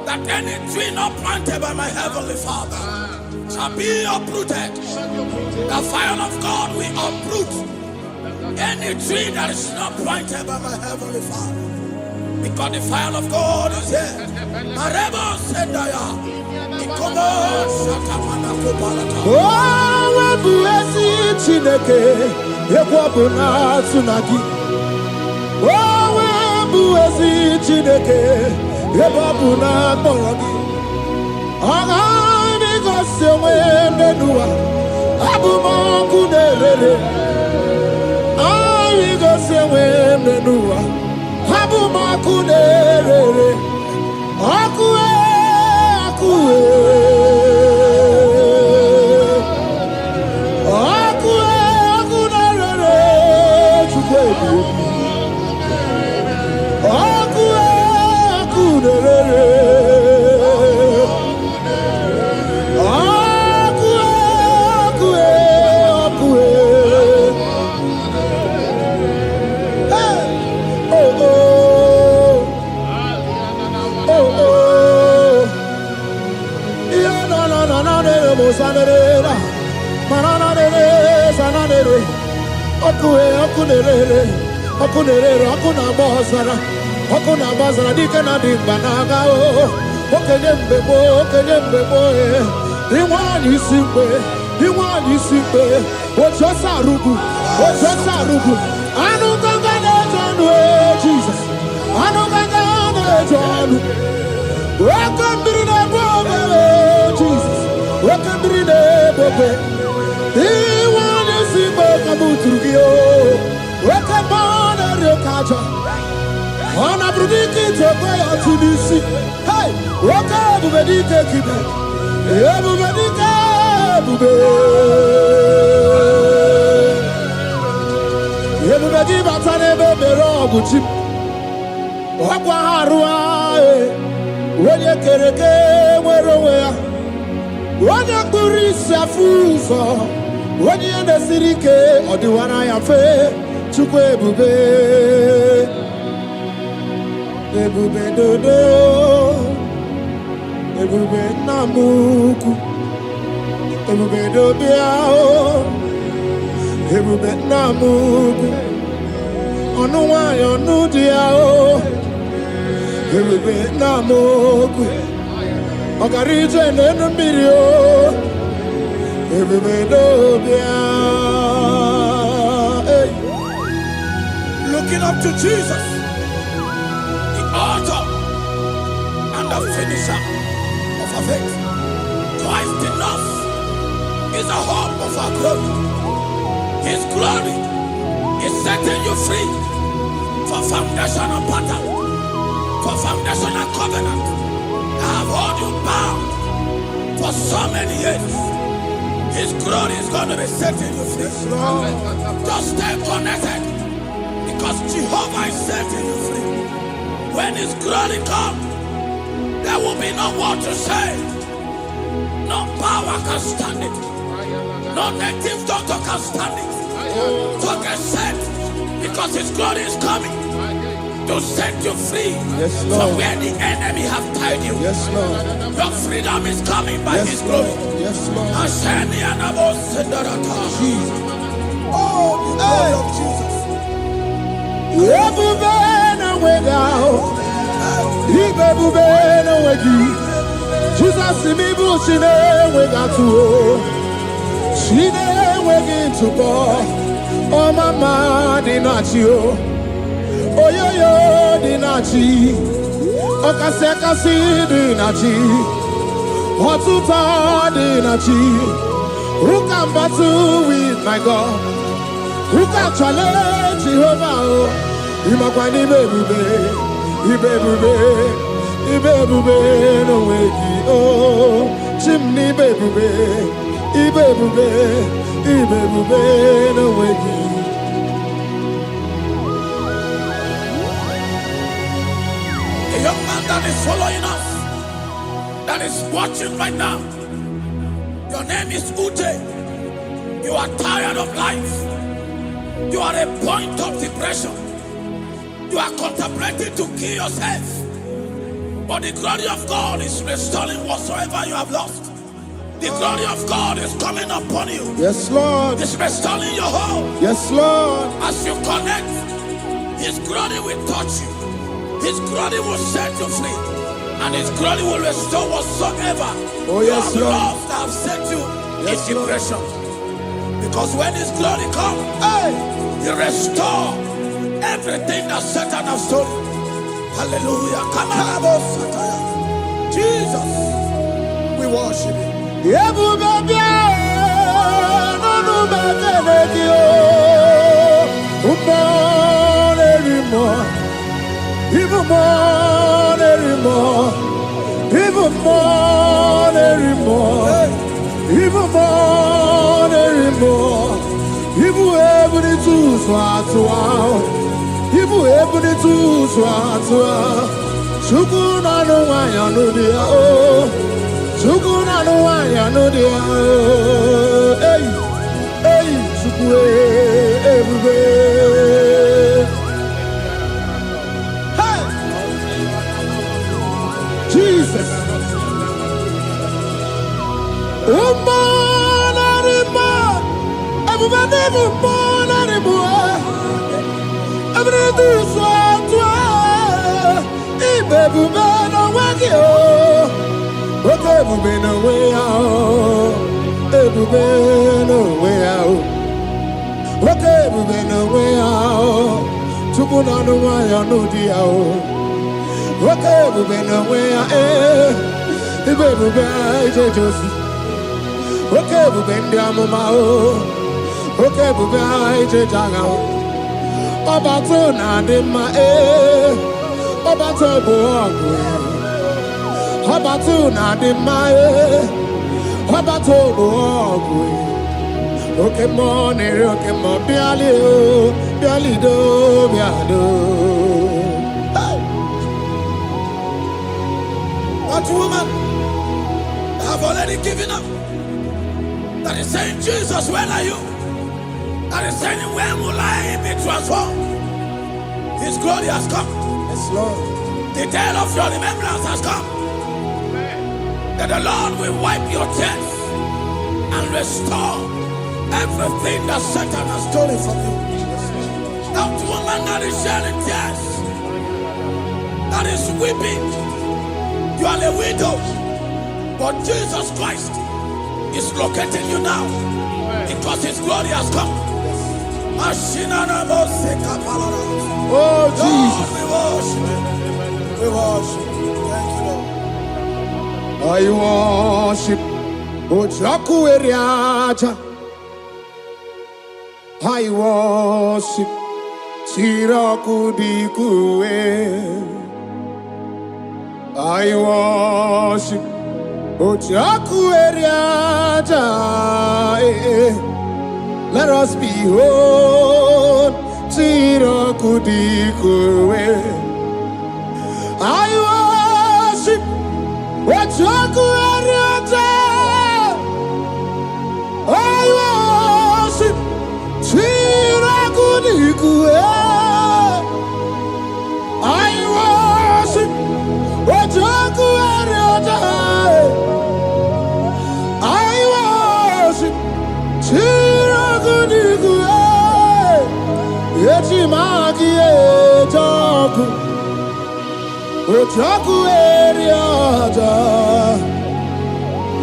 Speaker 1: that any tree not planted by my heavenly Father shall be uprooted. The fire of God will uproot any tree that is not planted by my heavenly Father. Because the fire of God is here. Marebo Sendaya.
Speaker 2: Oh, webuesi Chineke, ekwabuna tsunagi. Oh, webuesi Chineke, ekwabuna kporogi. Aga mi gosi onwe n'enuwa, abumoku nerere. Aga gosi onwe n'enuwa, abumoku nerere. Okue. Okuna bazara dike na dimba naga o okenye mbebo inwani simbe ochosa rugu anu ganga na jonu Jesus anu ganga na jonu wakambiri na bobe Jesus wakambiri na bobe inwani simbe kabuturugio wakamana rekaja ona brudiki tokoya tunisi hey waka bubedike kibe bubedike bubedi batane bebero oguchi wakwa harua wenye kereke werowe ya wenye kurisi afuzo wenye nesirike odiwana ya fe chukwe bube ebube dodo ebube namuku ebube dobiao ebube namuku onu wayo nudiao ebube namuku ogarije nenu mirio ebube dobiao.
Speaker 1: Looking up to Jesus, author and the finisher of our faith. Christ in us is the hope of our glory. His glory is setting you free for foundational pattern, for foundational covenant that have held you bound for so many years. His glory is going to be setting you free. Just stay connected, because Jehovah is setting you free. When His glory comes, there will be no more to say. No power can stand it. No native doctor can stand it. So get set, because His glory is coming to set you free from where the enemy have tied you.
Speaker 2: Yes, Lord.
Speaker 1: Your freedom is coming by His glory.
Speaker 2: Yes, Lord.
Speaker 1: Jesus. Oh, the glory of Jesus.
Speaker 2: Jesus, me bushine we got to. She we to go. Oh, mama, dinachi. Oh, yo, dinachi. Oh, kasi, dinachi. Hotuta, dinachi. Who can battle with my God? Who can challenge Jehovah? Imakwani baby, Ibebube no wegi oh chimney bebube Ibebube no wegi.
Speaker 1: A young man that is following us, that is watching right now. Your name is Ute. You are tired of life. You are a point of depression. You are contemplating to kill yourself. But the glory of God is restoring whatsoever you have lost. The glory of God is coming upon you.
Speaker 2: Yes, Lord.
Speaker 1: It's restoring your home.
Speaker 2: Yes, Lord.
Speaker 1: As you connect, His glory will touch you. His glory will set you free. And His glory will restore whatsoever you have lost that have set you in depression. Because when His glory comes, He restores everything that Satan has stolen. Hallelujah. Come on, Jesus, we worship You.
Speaker 2: Even able to swat. Sukuna no wanya no dia oh. Sukuna no wanya no dia oh. Hey, sukue everywhere. Hey, Jesus. Everybody Ibebube no wagi oh. Ebube no way out. Ebube no way out. Ebube no way out. Tukuna no waya no dia oh. Ebube no way out. Ibebube Josi. Ebube ndiamuma oh. Ebube Janga oh. Obato na dema Obato boagwe Obato na dema Obato boagwe Okay mo nere okay mo biali do biado.
Speaker 1: That woman have already given up. That is saying, Jesus, where are you? That is saying, when will I be transformed? His glory has come.
Speaker 2: Yes, Lord.
Speaker 1: The day of your remembrance has come. That the Lord will wipe your tears and restore everything that Satan has stolen from you. That woman that is shedding tears, that is weeping, you are a widow, but Jesus Christ is locating you now because His glory has come.
Speaker 2: Oh, Jesus.
Speaker 1: We worship. Thank you, Lord.
Speaker 2: I worship Ojaku Eriaja. I worship Siraku Dikue. I worship Ojaku Eriaja. Let us behold Siraku Dikue. I worship Ojaku Eriaja. magi ejoku ojoku eriada.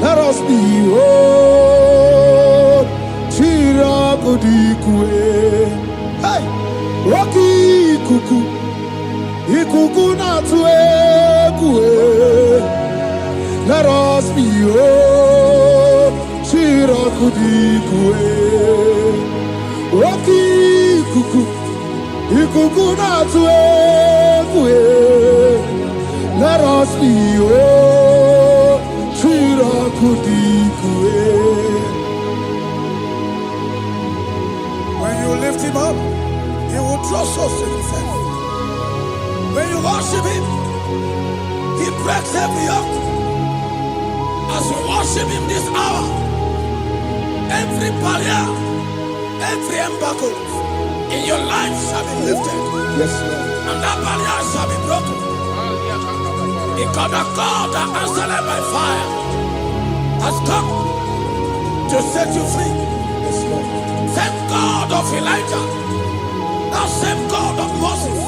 Speaker 2: Let us be whole. Chirakudikwe. Hey, Roki kuku, ikuku natuekwe. Let us be whole. Chirakudikwe. Roki kuku, ikuku natuekwe. Let us be whole. Chirakudikwe.
Speaker 1: When you lift him up, he will draw souls to himself. When you worship him, he breaks every yoke. As you worship him this hour, every barrier, every embargo in your life shall be lifted.
Speaker 2: Yes, Lord.
Speaker 1: And that barrier shall be broken. Because the God that answered by fire has come to set you free.
Speaker 2: Yes, Lord.
Speaker 1: Same God of Elijah, that same God of Moses,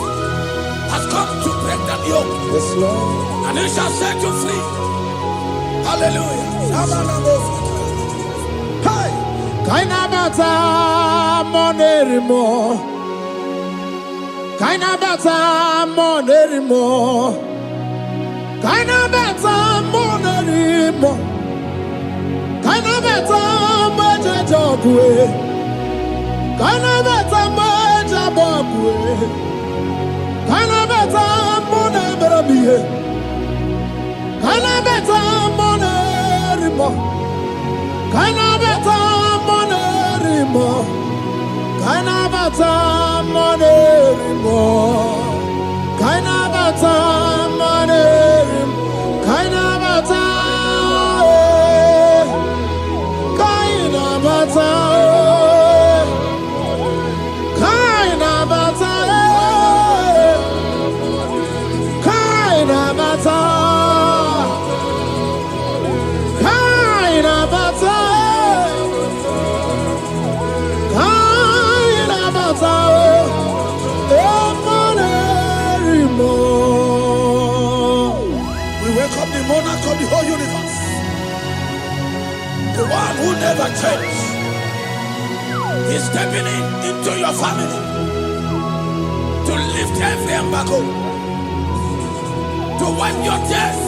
Speaker 1: has come to break that yoke.
Speaker 2: Yes, Lord.
Speaker 1: And he shall set you free. Hallelujah.
Speaker 2: Hey! Kainabata monerimo. Kainabata monerimo. Kainabata monerimo. Kainabata mojejogwe. Kainabata mojabogwe. Kainabata moneberabie. Kainabata monerimo. Kainabata monerimo. Kainabata monerimo. Kainabata monerimo. Kainabata. Kainabata. Kainabata. Kainabata. Kainabata. Kainabata.
Speaker 1: We welcome the monarch of the whole universe, the one who never changed. He's stepping into your family to lift every embargo, to wipe your tears.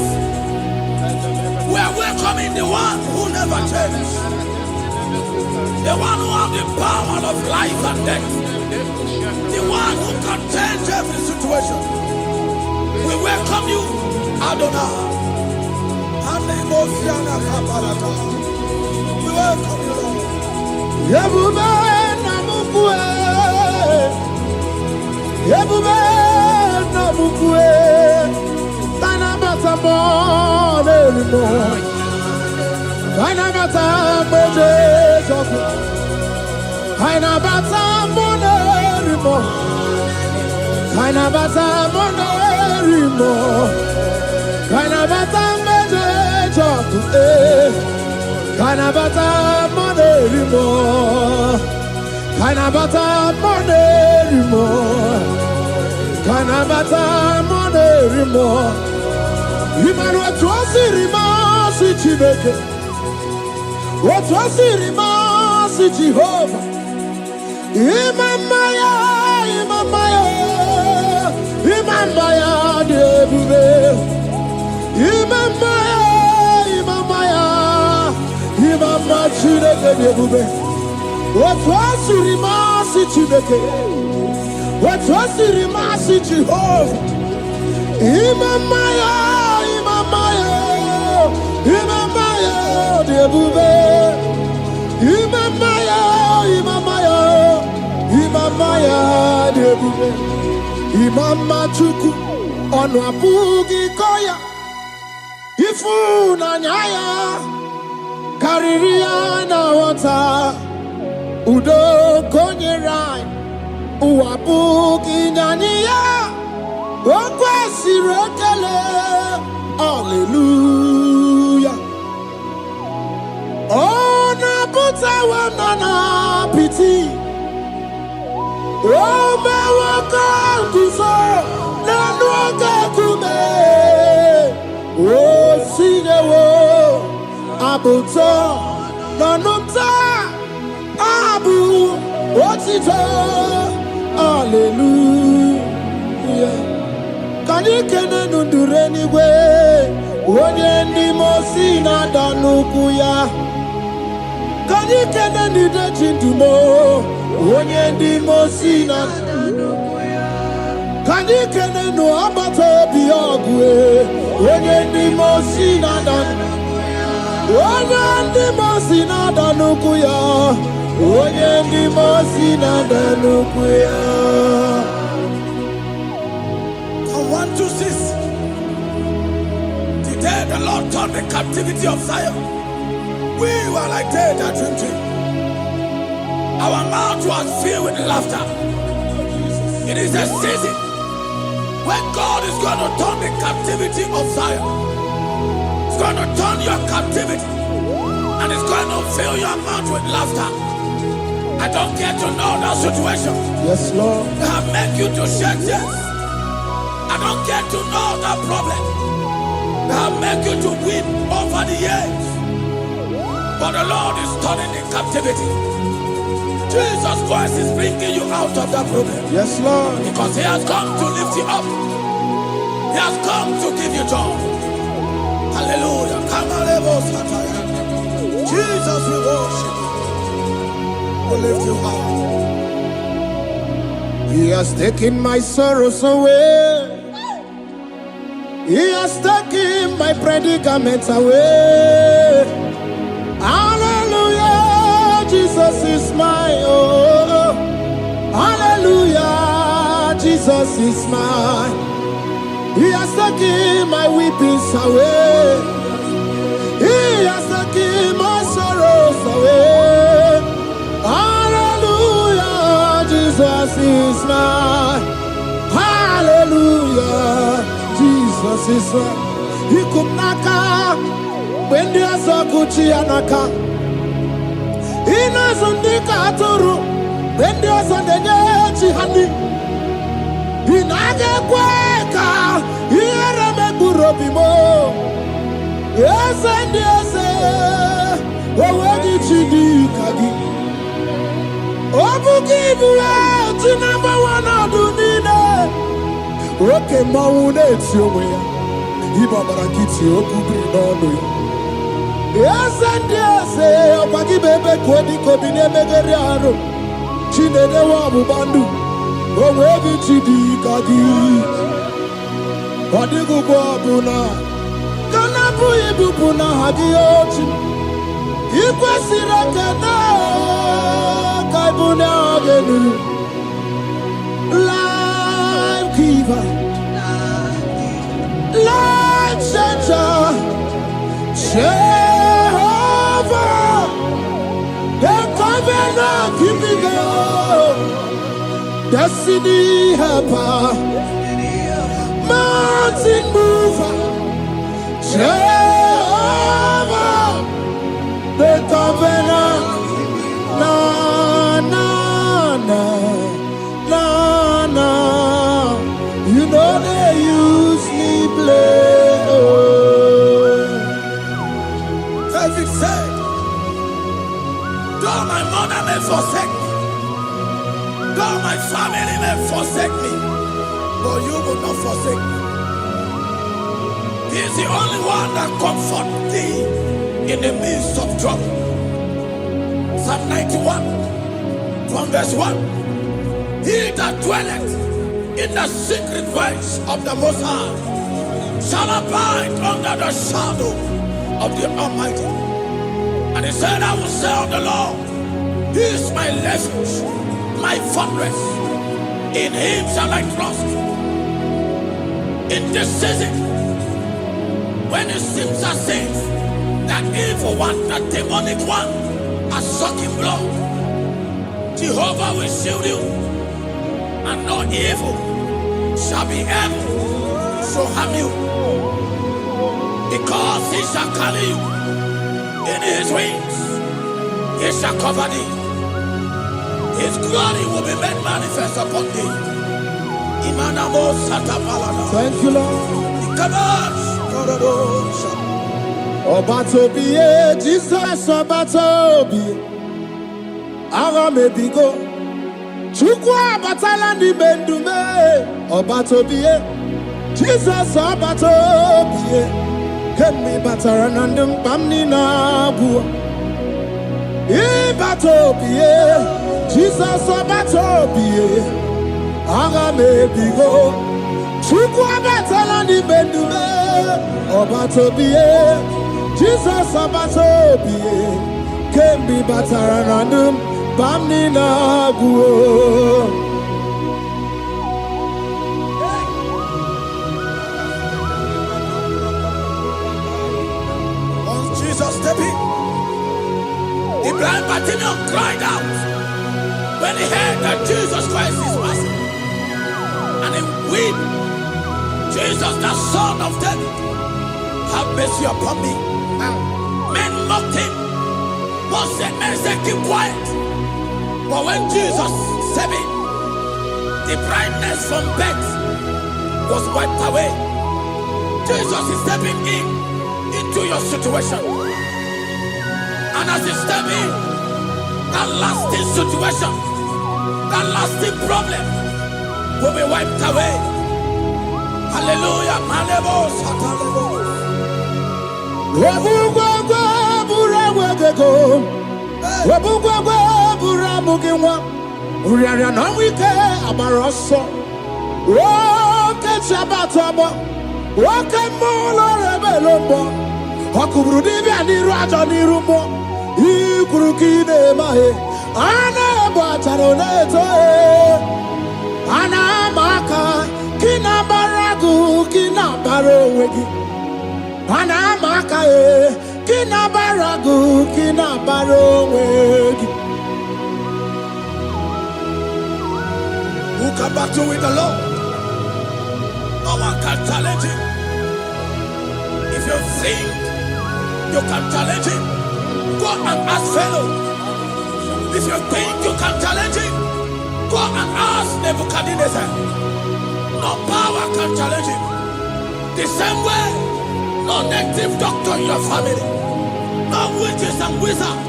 Speaker 1: We are welcoming the one who never changed, the one who has the power of life and death, the one who can change every situation. We welcome you, Adonai. We welcome you, Lord.
Speaker 2: Yebube namukwe. Yebube namukwe. Kainabata monerimo. Kainabata mojejoku. Kainabata monerimo. Kainabata monerimo. Kainabata mojejoku. Kainabata monerimo. Kainabata monerimo. Kainabata monerimo. Imanu atwasirima si Chineke. Atwasirima si Jehovah. Imamaya, imamaya, imamaya debube. Imamaya, imamaya, imamaya Chineke debube. Atwasirima si Chineke. Atwasirima si Jehovah. Imamaya, imamaya, imamaya debube. Imamaya, imamaya, imamaya debube. Imama chuku onu abugi koya. Ifu na nyaya kariria na wata. Udo konye rai uabugi nyaniya. Okwesi rekele. Hallelujah. Ona puta wana na piti. Oma waka kuso na waka kume o sinewo abuto na numta abu otito hallelujah kani kene nundure niwe onye ndi mosi na danuku ya kani kene nide chindumo onye ndi mosi na kani kene no abato bi ogwe onye ndi mosi na danuku onye ndi mosi na danuku ya onye ndi mosi na danuku ya.
Speaker 1: From 1 to 6. Today the Lord turned the captivity of Zion. We were like they that dream. Our mouth was filled with laughter. It is a season when God is going to turn the captivity of Zion. He's going to turn your captivity, and it's going to fill your mouth with laughter. I don't get to know that situation.
Speaker 2: Yes, Lord.
Speaker 1: That make you to shed tears. I don't get to know that problem. That make you to weep over the years. But the Lord is turning the captivity. Jesus Christ is bringing you out of that problem.
Speaker 2: Yes, Lord.
Speaker 1: Because He has come to lift you up. He has come to give you joy. Hallelujah. Jesus, we worship you. We lift you high.
Speaker 2: He has taken my sorrows away. He has taken my predicaments away. Hallelujah, Jesus is my oh. Hallelujah, Jesus is mine. He has taken my weepings away. He has taken my sorrows away. Hallelujah, Jesus is mine. Hallelujah, Jesus is mine. He could naka when there's a Gucci anaka. He knows on the Katuru when there's a Nechi honey. He naga kweka. Here me burobimo. Yes and yes. Where did you do kagi? Obu give you to number one adunine. Okay, maune tiyowe. Iba barakiti okubri nono. Yes and yes. Opagi bebe kwedi kobine megeriaro. Chinene wa bubandu. Where did you do kagi? Odigu buna. Kanabu ibu buna hadiyochi. Ikwesira kena kaibuna agenu. Life giver, life changer, Jehovah, the covenant keeping God, destiny helper, mountain mover, Jehovah, the covenant, na na na na na. You know they use me play. Oh.
Speaker 1: David said, though my mother may forsake me, though my family may forsake me, but you will not forsake me. He is the only one that comforts thee in the midst of trouble. Psalm 91, from verse 1. He that dwelleth in the secret place of the Most High shall abide under the shadow of the Almighty. And he said, I will say of the Lord, He is my refuge, my fortress. In Him shall I trust. In this season, when it seems as if that evil one, that demonic one, are sucking blood, Jehovah will shield you, and no evil shall be able to harm you, because He shall carry you in His wings. He shall cover thee. His glory will be made manifest upon thee.
Speaker 2: Thank you, Lord. Obatobiye, Jesus Obatobiye. Ara mebigo. Chukwa batala ni mendume. Obatobiye, Jesus Obatobiye. Kemi batara nandum pamni na buwa. Ibatobiye, Jesus Obatobiye. Ara mebigo. Chukwa batala ni mendume. Obatobiye, Jesus Obatobiye. Kemi batara nandum pamni na buwa.
Speaker 1: Jesus stepped in. The blind Bartimaeus cried out when he heard that Jesus Christ is passing. And he wept, Jesus, the Son of David, have mercy upon me. Men mocked him. Men said, keep quiet. But when Jesus stepped in, the blindness from birth was wiped away. Jesus is stepping into your situation. And as he step in, that lasting situation, that lasting problem will be wiped away. Hallelujah.
Speaker 2: Ikurukide mahe ana bataroneto ana maka kina baragu kina barowegi ana maka kina baragu kina barowegi.
Speaker 1: Who can battle with the Lord? No one can challenge him. If you think you can challenge him, go and ask fellow. If you think you can challenge him, go and ask Nebuchadnezzar. No power can challenge him. The same way, no native doctor in your family, no witches and wizards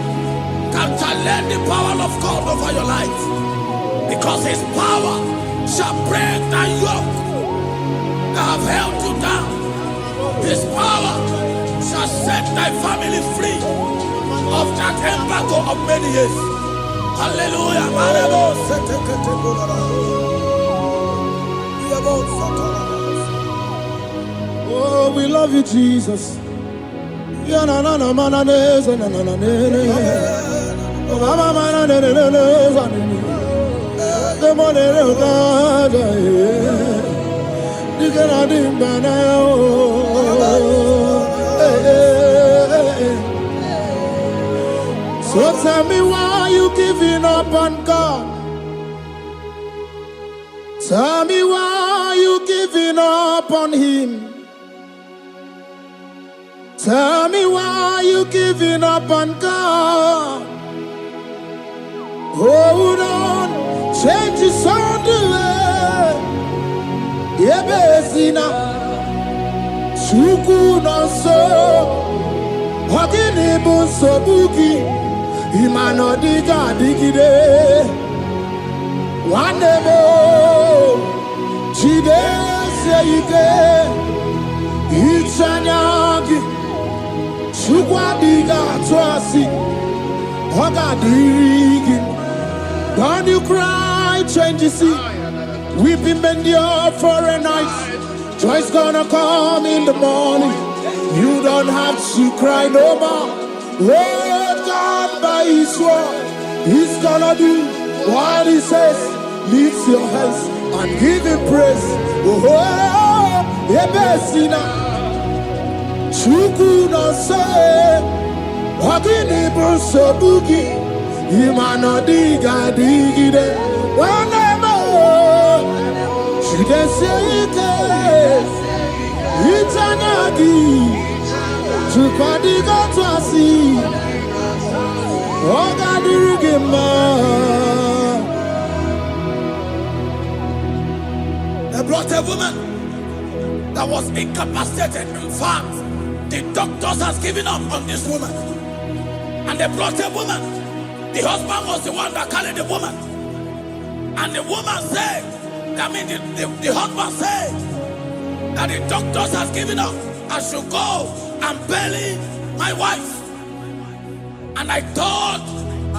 Speaker 1: can challenge the power of God over your life. Because his power shall break the yoke that have held you down. His power shall set thy family free of that embargo of many years. Hallelujah.
Speaker 2: Oh, we love you, Jesus. So tell me why you giving up on God. Tell me why you giving up on Him. Tell me why you giving up on God. Hold on, change is on the way. Yebezina, Chuku no so, Hogini bunso buki. Imano diga digide Wanebo Chide seike Ichanyagi Chukwa diga twasi Hoga digi. Don't you cry, change you see. Weeping endure for a night. Joy's gonna come in the morning. You don't have to cry no more. Lord God by His word, He's gonna do what He says. Lift your hands and give Him praise. Oh, Ebesina, Chuku no say, Wagini Bruso Bugi, Imano diga digide, Wanemo, Chide Seite, Itanagi, Chukadiga Twasi. Oh God,
Speaker 1: a woman that was incapacitated. In fact, the doctors has given up on this woman. And they brought a woman. The husband was the one that carried the woman. And the woman said, the husband said that the doctors has given up. I should go and bury my wife. And I told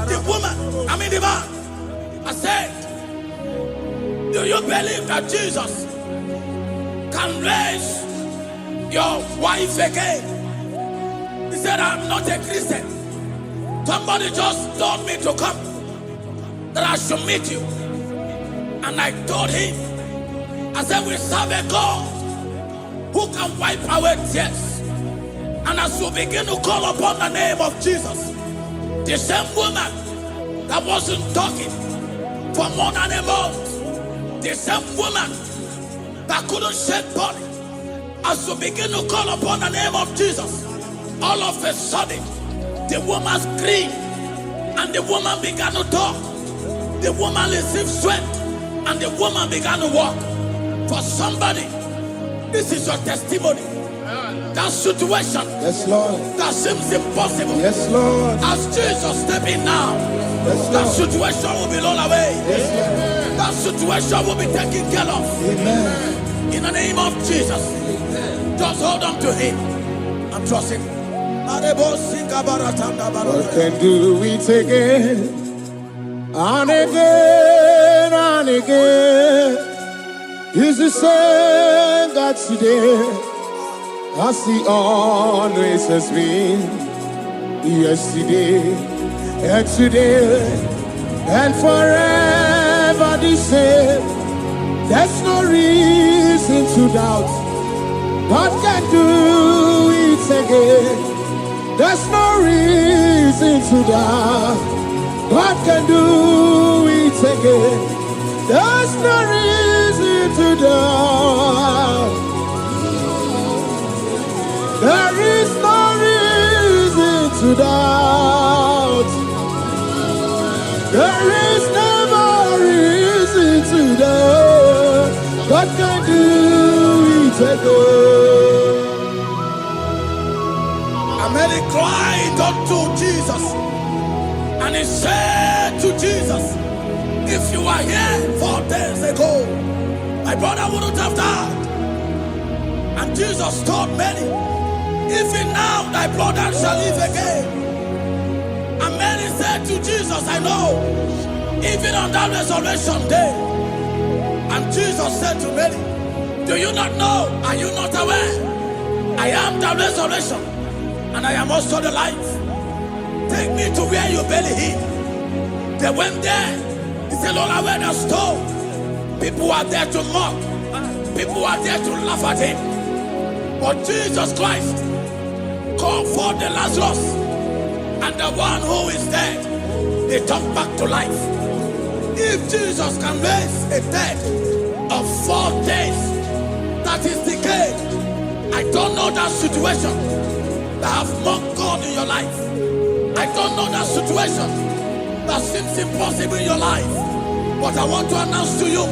Speaker 1: the woman, the man, I said, do you believe that Jesus can raise your wife again? He said, I'm not a Christian. Somebody just told me to come, that I should meet you. And I told him, I said, we serve a God who can wipe away tears. And as we begin to call upon the name of Jesus, the same woman that wasn't talking for more than a month, the same woman that couldn't shed body, as we begin to call upon the name of Jesus, all of a sudden, the woman screamed and the woman began to talk. The woman received strength and the woman began to walk. For somebody, this is your testimony. That situation,
Speaker 2: yes, Lord,
Speaker 1: that seems impossible,
Speaker 2: yes, Lord,
Speaker 1: as Jesus step in now,
Speaker 2: yes,
Speaker 1: that situation will be rolled away.
Speaker 2: Yes, Lord.
Speaker 1: That situation will be taken care of.
Speaker 2: Amen.
Speaker 1: In the name of Jesus. Amen. Just hold on to him and trust him.
Speaker 2: What can do it again and again and again? Is the same God today as he always has been, yesterday and today and forever the same. There's no reason to doubt God can do it again. There's no reason to doubt God can do it again. There's no reason to doubt. There is no reason to doubt. There is never reason to doubt. God can do it again.
Speaker 1: Mary cried unto Jesus, and he said to Jesus, if you were here 4 days ago, my brother wouldn't have died. And Jesus told Mary, even now thy brother shall live again. And Mary said to Jesus, I know, even on that resurrection day. And Jesus said to Mary, do you not know? Are you not aware? I am the resurrection, and I am also the life. Take me to where you bury him. They went there. He said, Lord, I went a stone. People are there to mock. People are there to laugh at him. But Jesus Christ called forth the Lazarus, and the one who is dead, they come back to life. If Jesus can raise a dead of 4 days that is decayed, I don't know that situation that have mocked God in your life. I don't know that situation that seems impossible in your life. But I want to announce to you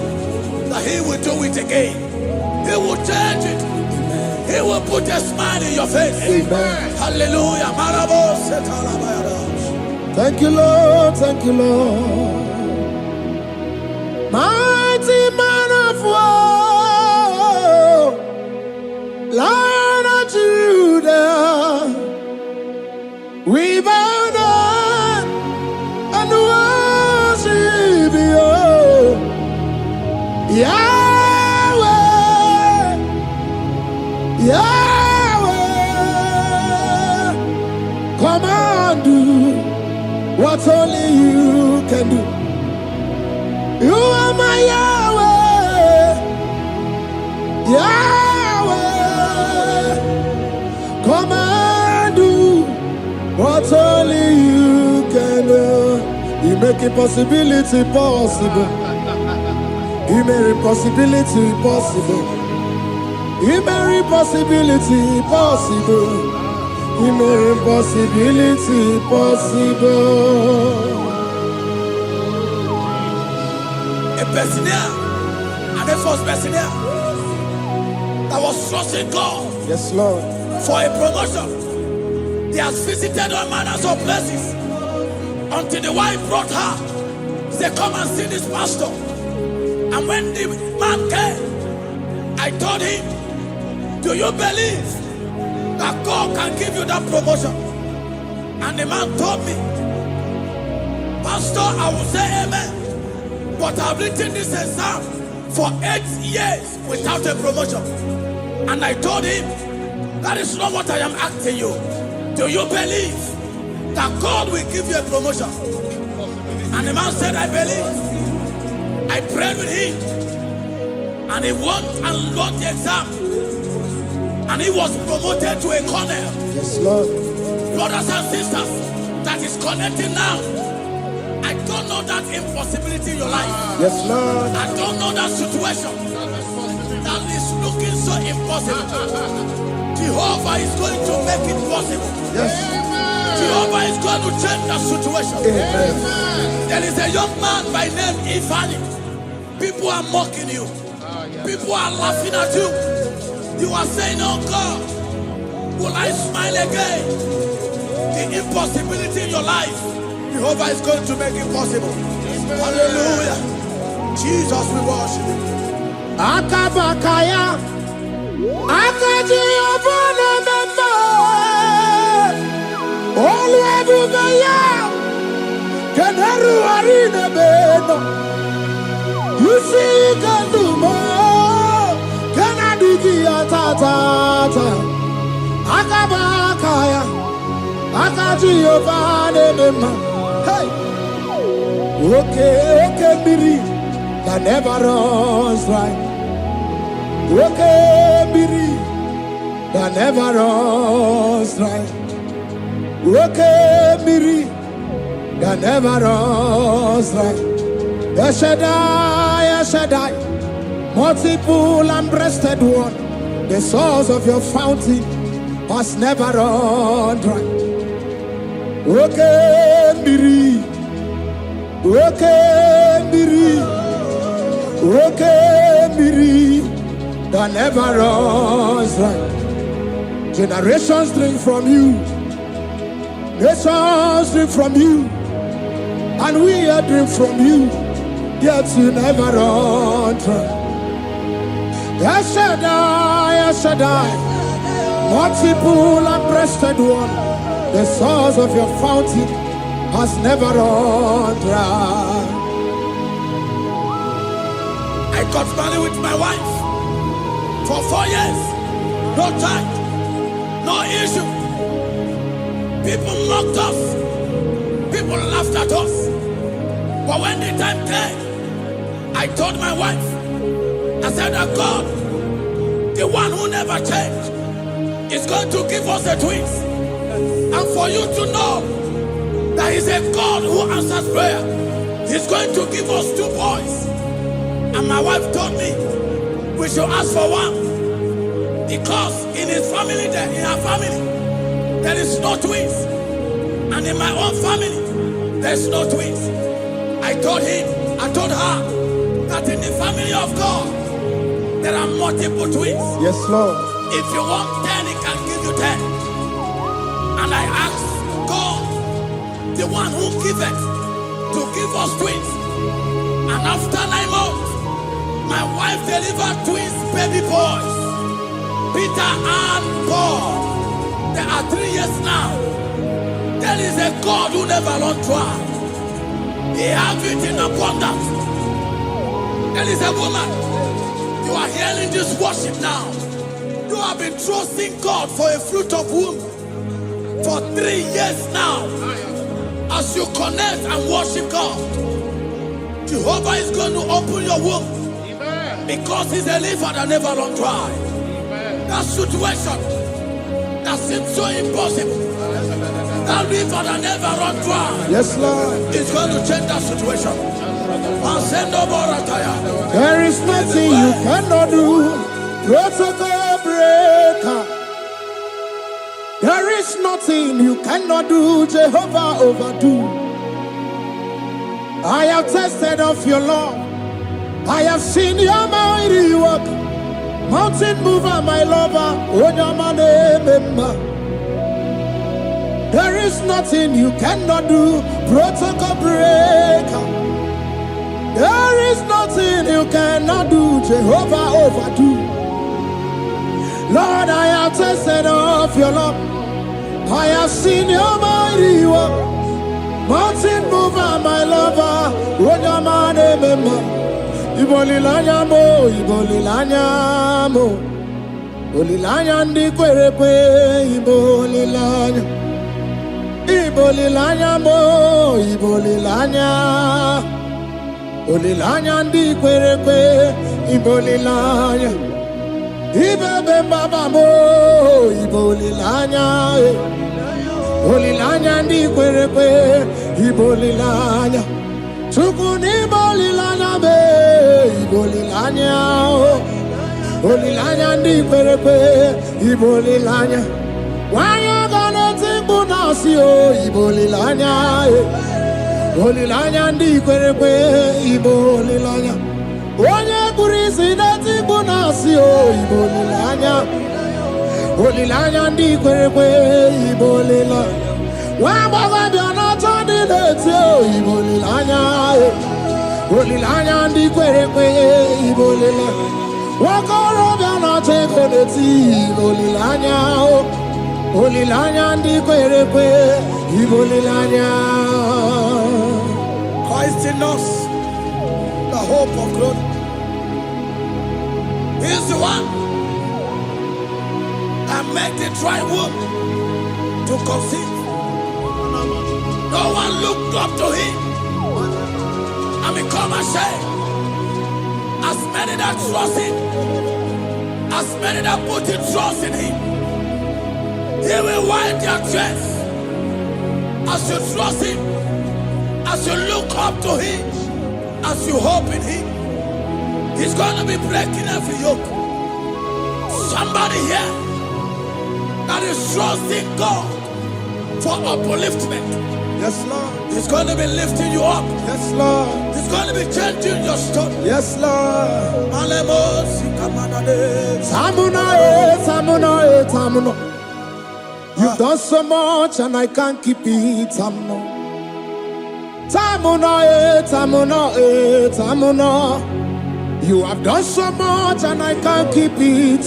Speaker 1: that he will do it again. He will change it. He will put a smile in your face.
Speaker 2: Amen.
Speaker 1: Hallelujah.
Speaker 2: Thank you, Lord. Thank you, Lord. Mighty man of war, Lion of Judah, we bow down and worship you, Yahweh, Yahweh. Come and do what only you can do. You are my Yahweh, Yahweh. Come and do what only you can do. You make impossibility possible. You make impossibility possible. You make impossibility possible. You make impossibility possible.
Speaker 1: A Bessinia and a first Bessinia. that was trusting God
Speaker 2: Yes, Lord.
Speaker 1: for a promotion. He has visited all manners of places until the wife brought her. He said, come and see this pastor. And when the man came, I told him, do you believe that God can give you that promotion? And the man told me, Pastor, I will say amen, but I've written this exam for 8 years without a promotion. And I told him, that is not what I am asking you. Do you believe that God will give you a promotion? And the man said, I believe. I prayed with him, and he won and lost the exam, and he was promoted to a colonel.
Speaker 2: Yes, Lord.
Speaker 1: Brothers and sisters, that is connecting now. I don't know that impossibility in your life.
Speaker 2: Yes, Lord.
Speaker 1: I don't know that situation that is looking so impossible. Jehovah is going to make it possible.
Speaker 2: Yes.
Speaker 1: Jehovah is going to change that situation.
Speaker 2: Amen.
Speaker 1: There is a young man by name Ifani. People are mocking you. People are laughing at you. You are saying, oh God, will I smile again? The impossibility in your life, Jehovah is going to make it possible. Hallelujah. Jesus, we worship you.
Speaker 2: Akabakaya. Akaji Obana Memo. Olwebubeya. Kenaru Arina Beno. You see, can do more. Can I do the atata? Akabakaya. Akaji Obana Memo. Hey. Okay, Biri. That never runs dry. Okay, Biri, that never runs dry. Okay, Biri, that never runs dry. Yes, Shaddai, multiple and breasted one, the source of your fountain has never run dry. Okay, Biri, okay, Biri, okay, Biri. That never runs dry. Generations drink from you. Nations drink from you. And we are drink from you. Yet you never run dry. Yes, Shaddai, multiple and breasted one, the source of your fountain has never run dry.
Speaker 1: I got married with my wife for 4 years, no child, no issue. People mocked us, people laughed at us. But when the time came, I told my wife, I said that God, the one who never changed, is going to give us the twins. And for you to know that He's a God who answers prayer, He's going to give us 2 boys. And my wife told me, we should ask for one, because in her family, there is no twins, and in my own family, there's no twins. I told her that in the family of God, there are multiple twins.
Speaker 2: Yes, Lord.
Speaker 1: If you want 10, He can give you 10. And I asked God, the one who giveth, to give us twins. And after 9 months, my wife delivered twins, baby boys, Peter and Paul. There are 3 years now. There is a God who never runs dry. He has it in abundance. There is a woman. You are hearing this worship now. You have been trusting God for a fruit of womb for 3 years now. As you connect and worship God, Jehovah is going to open your womb. Because He's a river that never runs dry. That situation that seems so impossible, that river that never runs dry,
Speaker 2: Yes, Lord.
Speaker 1: is going to change that situation.
Speaker 2: There is nothing you cannot do. Protocol breaker. There is nothing you cannot do. Jehovah overdo. I have tested of your love. I have seen your mighty work. Mountain mover, my lover, Onyamane member. There is nothing you cannot do, protocol breaker. There is nothing you cannot do, Jehovah overdo. Lord, I have tasted of your love. I have seen your mighty work. Mountain mover, my lover, Onyamane member. Ibolilanya mo, ibolilanya mo. Ibolilanya ndi kwerepe, ibolilanya. Ibolilanya mo, ibolilanya. Ibolilanya ndi kwerepe, ibolilanya. Ibebe baba mo, ibolilanya. Ibolilanya ndi kwerepe, ibolilanya. Tukuni bolilanya be, ibolilanya. Ibolilanya ndi kwerepe, ibolilanya. Wanya gana timbu nasi o, ibolilanya. Ibolilanya ndi kwerepe, ibolilanya. Wanya kurisi na timbu nasi o, ibolilanya. Ibolilanya ndi kwerepe, ibolilanya. Wamba biana tandi lete o, ibolilanya. Ibolilanya ndi kwerepe, ibolilanya. Wakoro biana teko leti, ibolilanya. Ibolilanya ndi kwerepe, ibolilanya.
Speaker 1: Christ in us, the hope of glory. He is the one that made the dry womb to conceive. No one looked up to him and become ashamed. As many that trust him, as many that put in trust in him, he will wipe their tears. As you trust him, as you look up to him, as you hope in him, he's going to be breaking every yoke. Somebody here that is trusting God for upliftment.
Speaker 2: Yes, Lord.
Speaker 1: He's going to be lifting you up.
Speaker 2: Yes, Lord.
Speaker 1: He's going to be changing your story.
Speaker 2: Yes, Lord. Tamuna. You've done so much and I can't keep it. Tamuna. You have done so much and I can't keep it.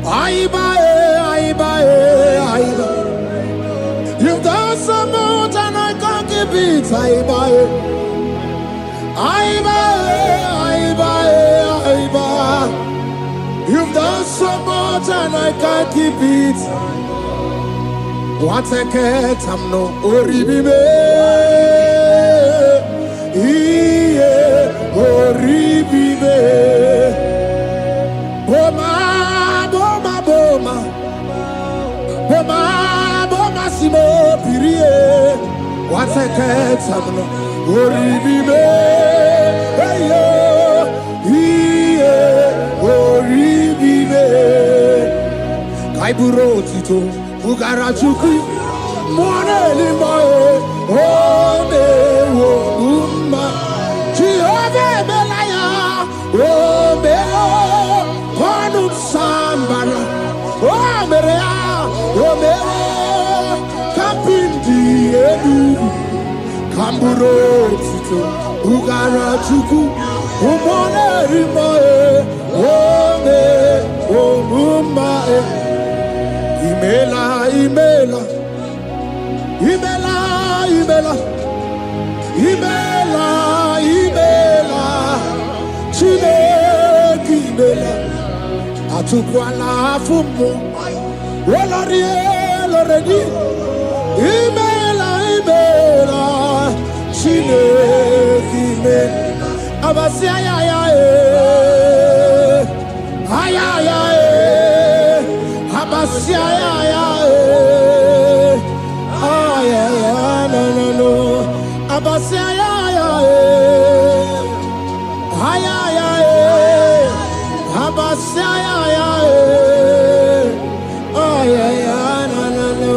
Speaker 2: Aiba. You've done so much and I can't keep it. Aiba. You've done so much and I can't keep it. What a cat, I'm no oribibe. Oribibe. Boma, simo pirie. What a cat, I'm no oribibe. Oribibe. Kaiburo tito, Ugarachuku, Monelimae, Ode, Womba, Jehovah Belaya, Omeo, Ponum Sambara, Omerea, Omeo, Kapindi, Edu, Kamburo tito, Ugarachuku, Monelimae, Ode, Womba. Imela. Chineke imela. Atukwala fumo. Loredi. Imela. Chineke imela. Abasia ya. Abasia ya. No. Abasia ya. Abasia ya. No.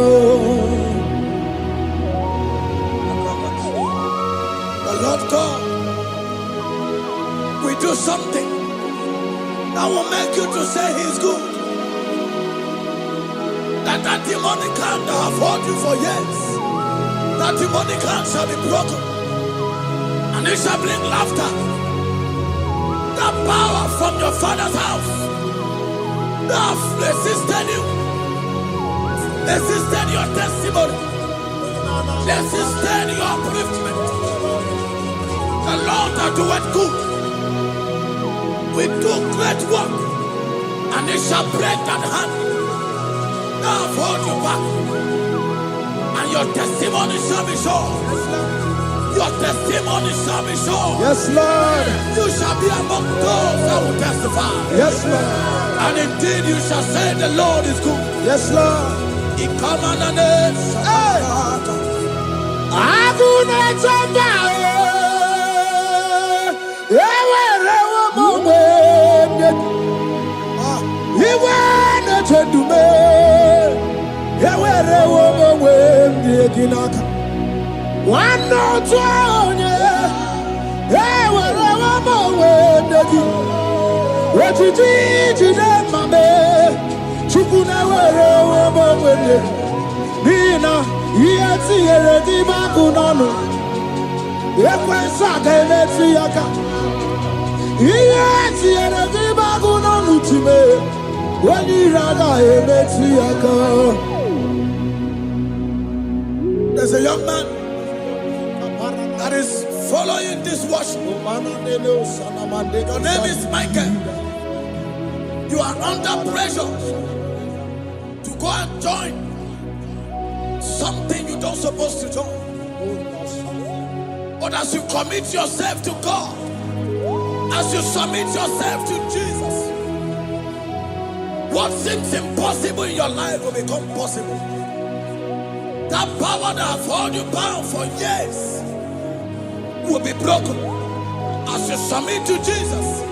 Speaker 1: The Lord God will do something that will make you to say he's good. That demonic hand that have held you for years, that demonic hand shall be broken, and it shall bring laughter. That power from your father's house that have resisted you, resisted your testimony, resisted your upliftment. The Lord that doeth good will do great work, and it shall break that hand that have held you back, and your testimony shall be sure. Your testimony shall be sure.
Speaker 2: Yes, Lord.
Speaker 1: You shall be among those that will testify.
Speaker 2: Yes, Lord.
Speaker 1: And indeed you shall say the Lord is good.
Speaker 2: Yes, Lord.
Speaker 1: He come on the name.
Speaker 2: One no twenty, what you did, Mamma, Chukuna, Nina, yet see a Dibakunano, Yakwasa, let's see Yaka, yet see a Dibakunano to me, when you rather, let's see Yaka.
Speaker 1: There's a young man that is following this worship. Your name is Michael. You are under pressure to go and join something you don't supposed to join. But as you commit yourself to God, as you submit yourself to Jesus, what seems impossible in your life will become possible. That power that have held you bound for years will be broken as you submit to Jesus.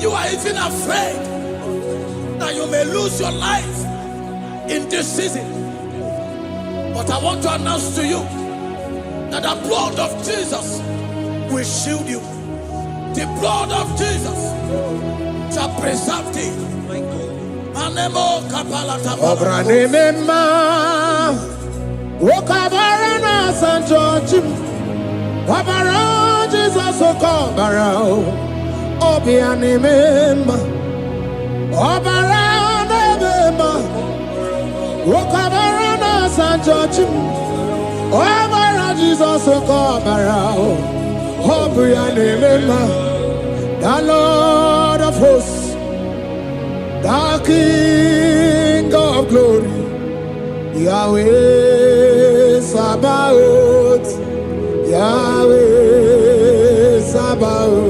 Speaker 1: You are even afraid that you may lose your life in this season. But I want to announce to you that the blood of Jesus will shield you. The blood of Jesus shall preserve thee. Manemo kapalata.
Speaker 2: Okabarana Sancho Obara Jesus Okobara Obiani Mema Obara Nebema Okabarana Sancho Obara Jesus Okobara Obiani Mema, the Lord of hosts, the King of glory, Yahweh Sabaoth, Yahweh Sabaoth.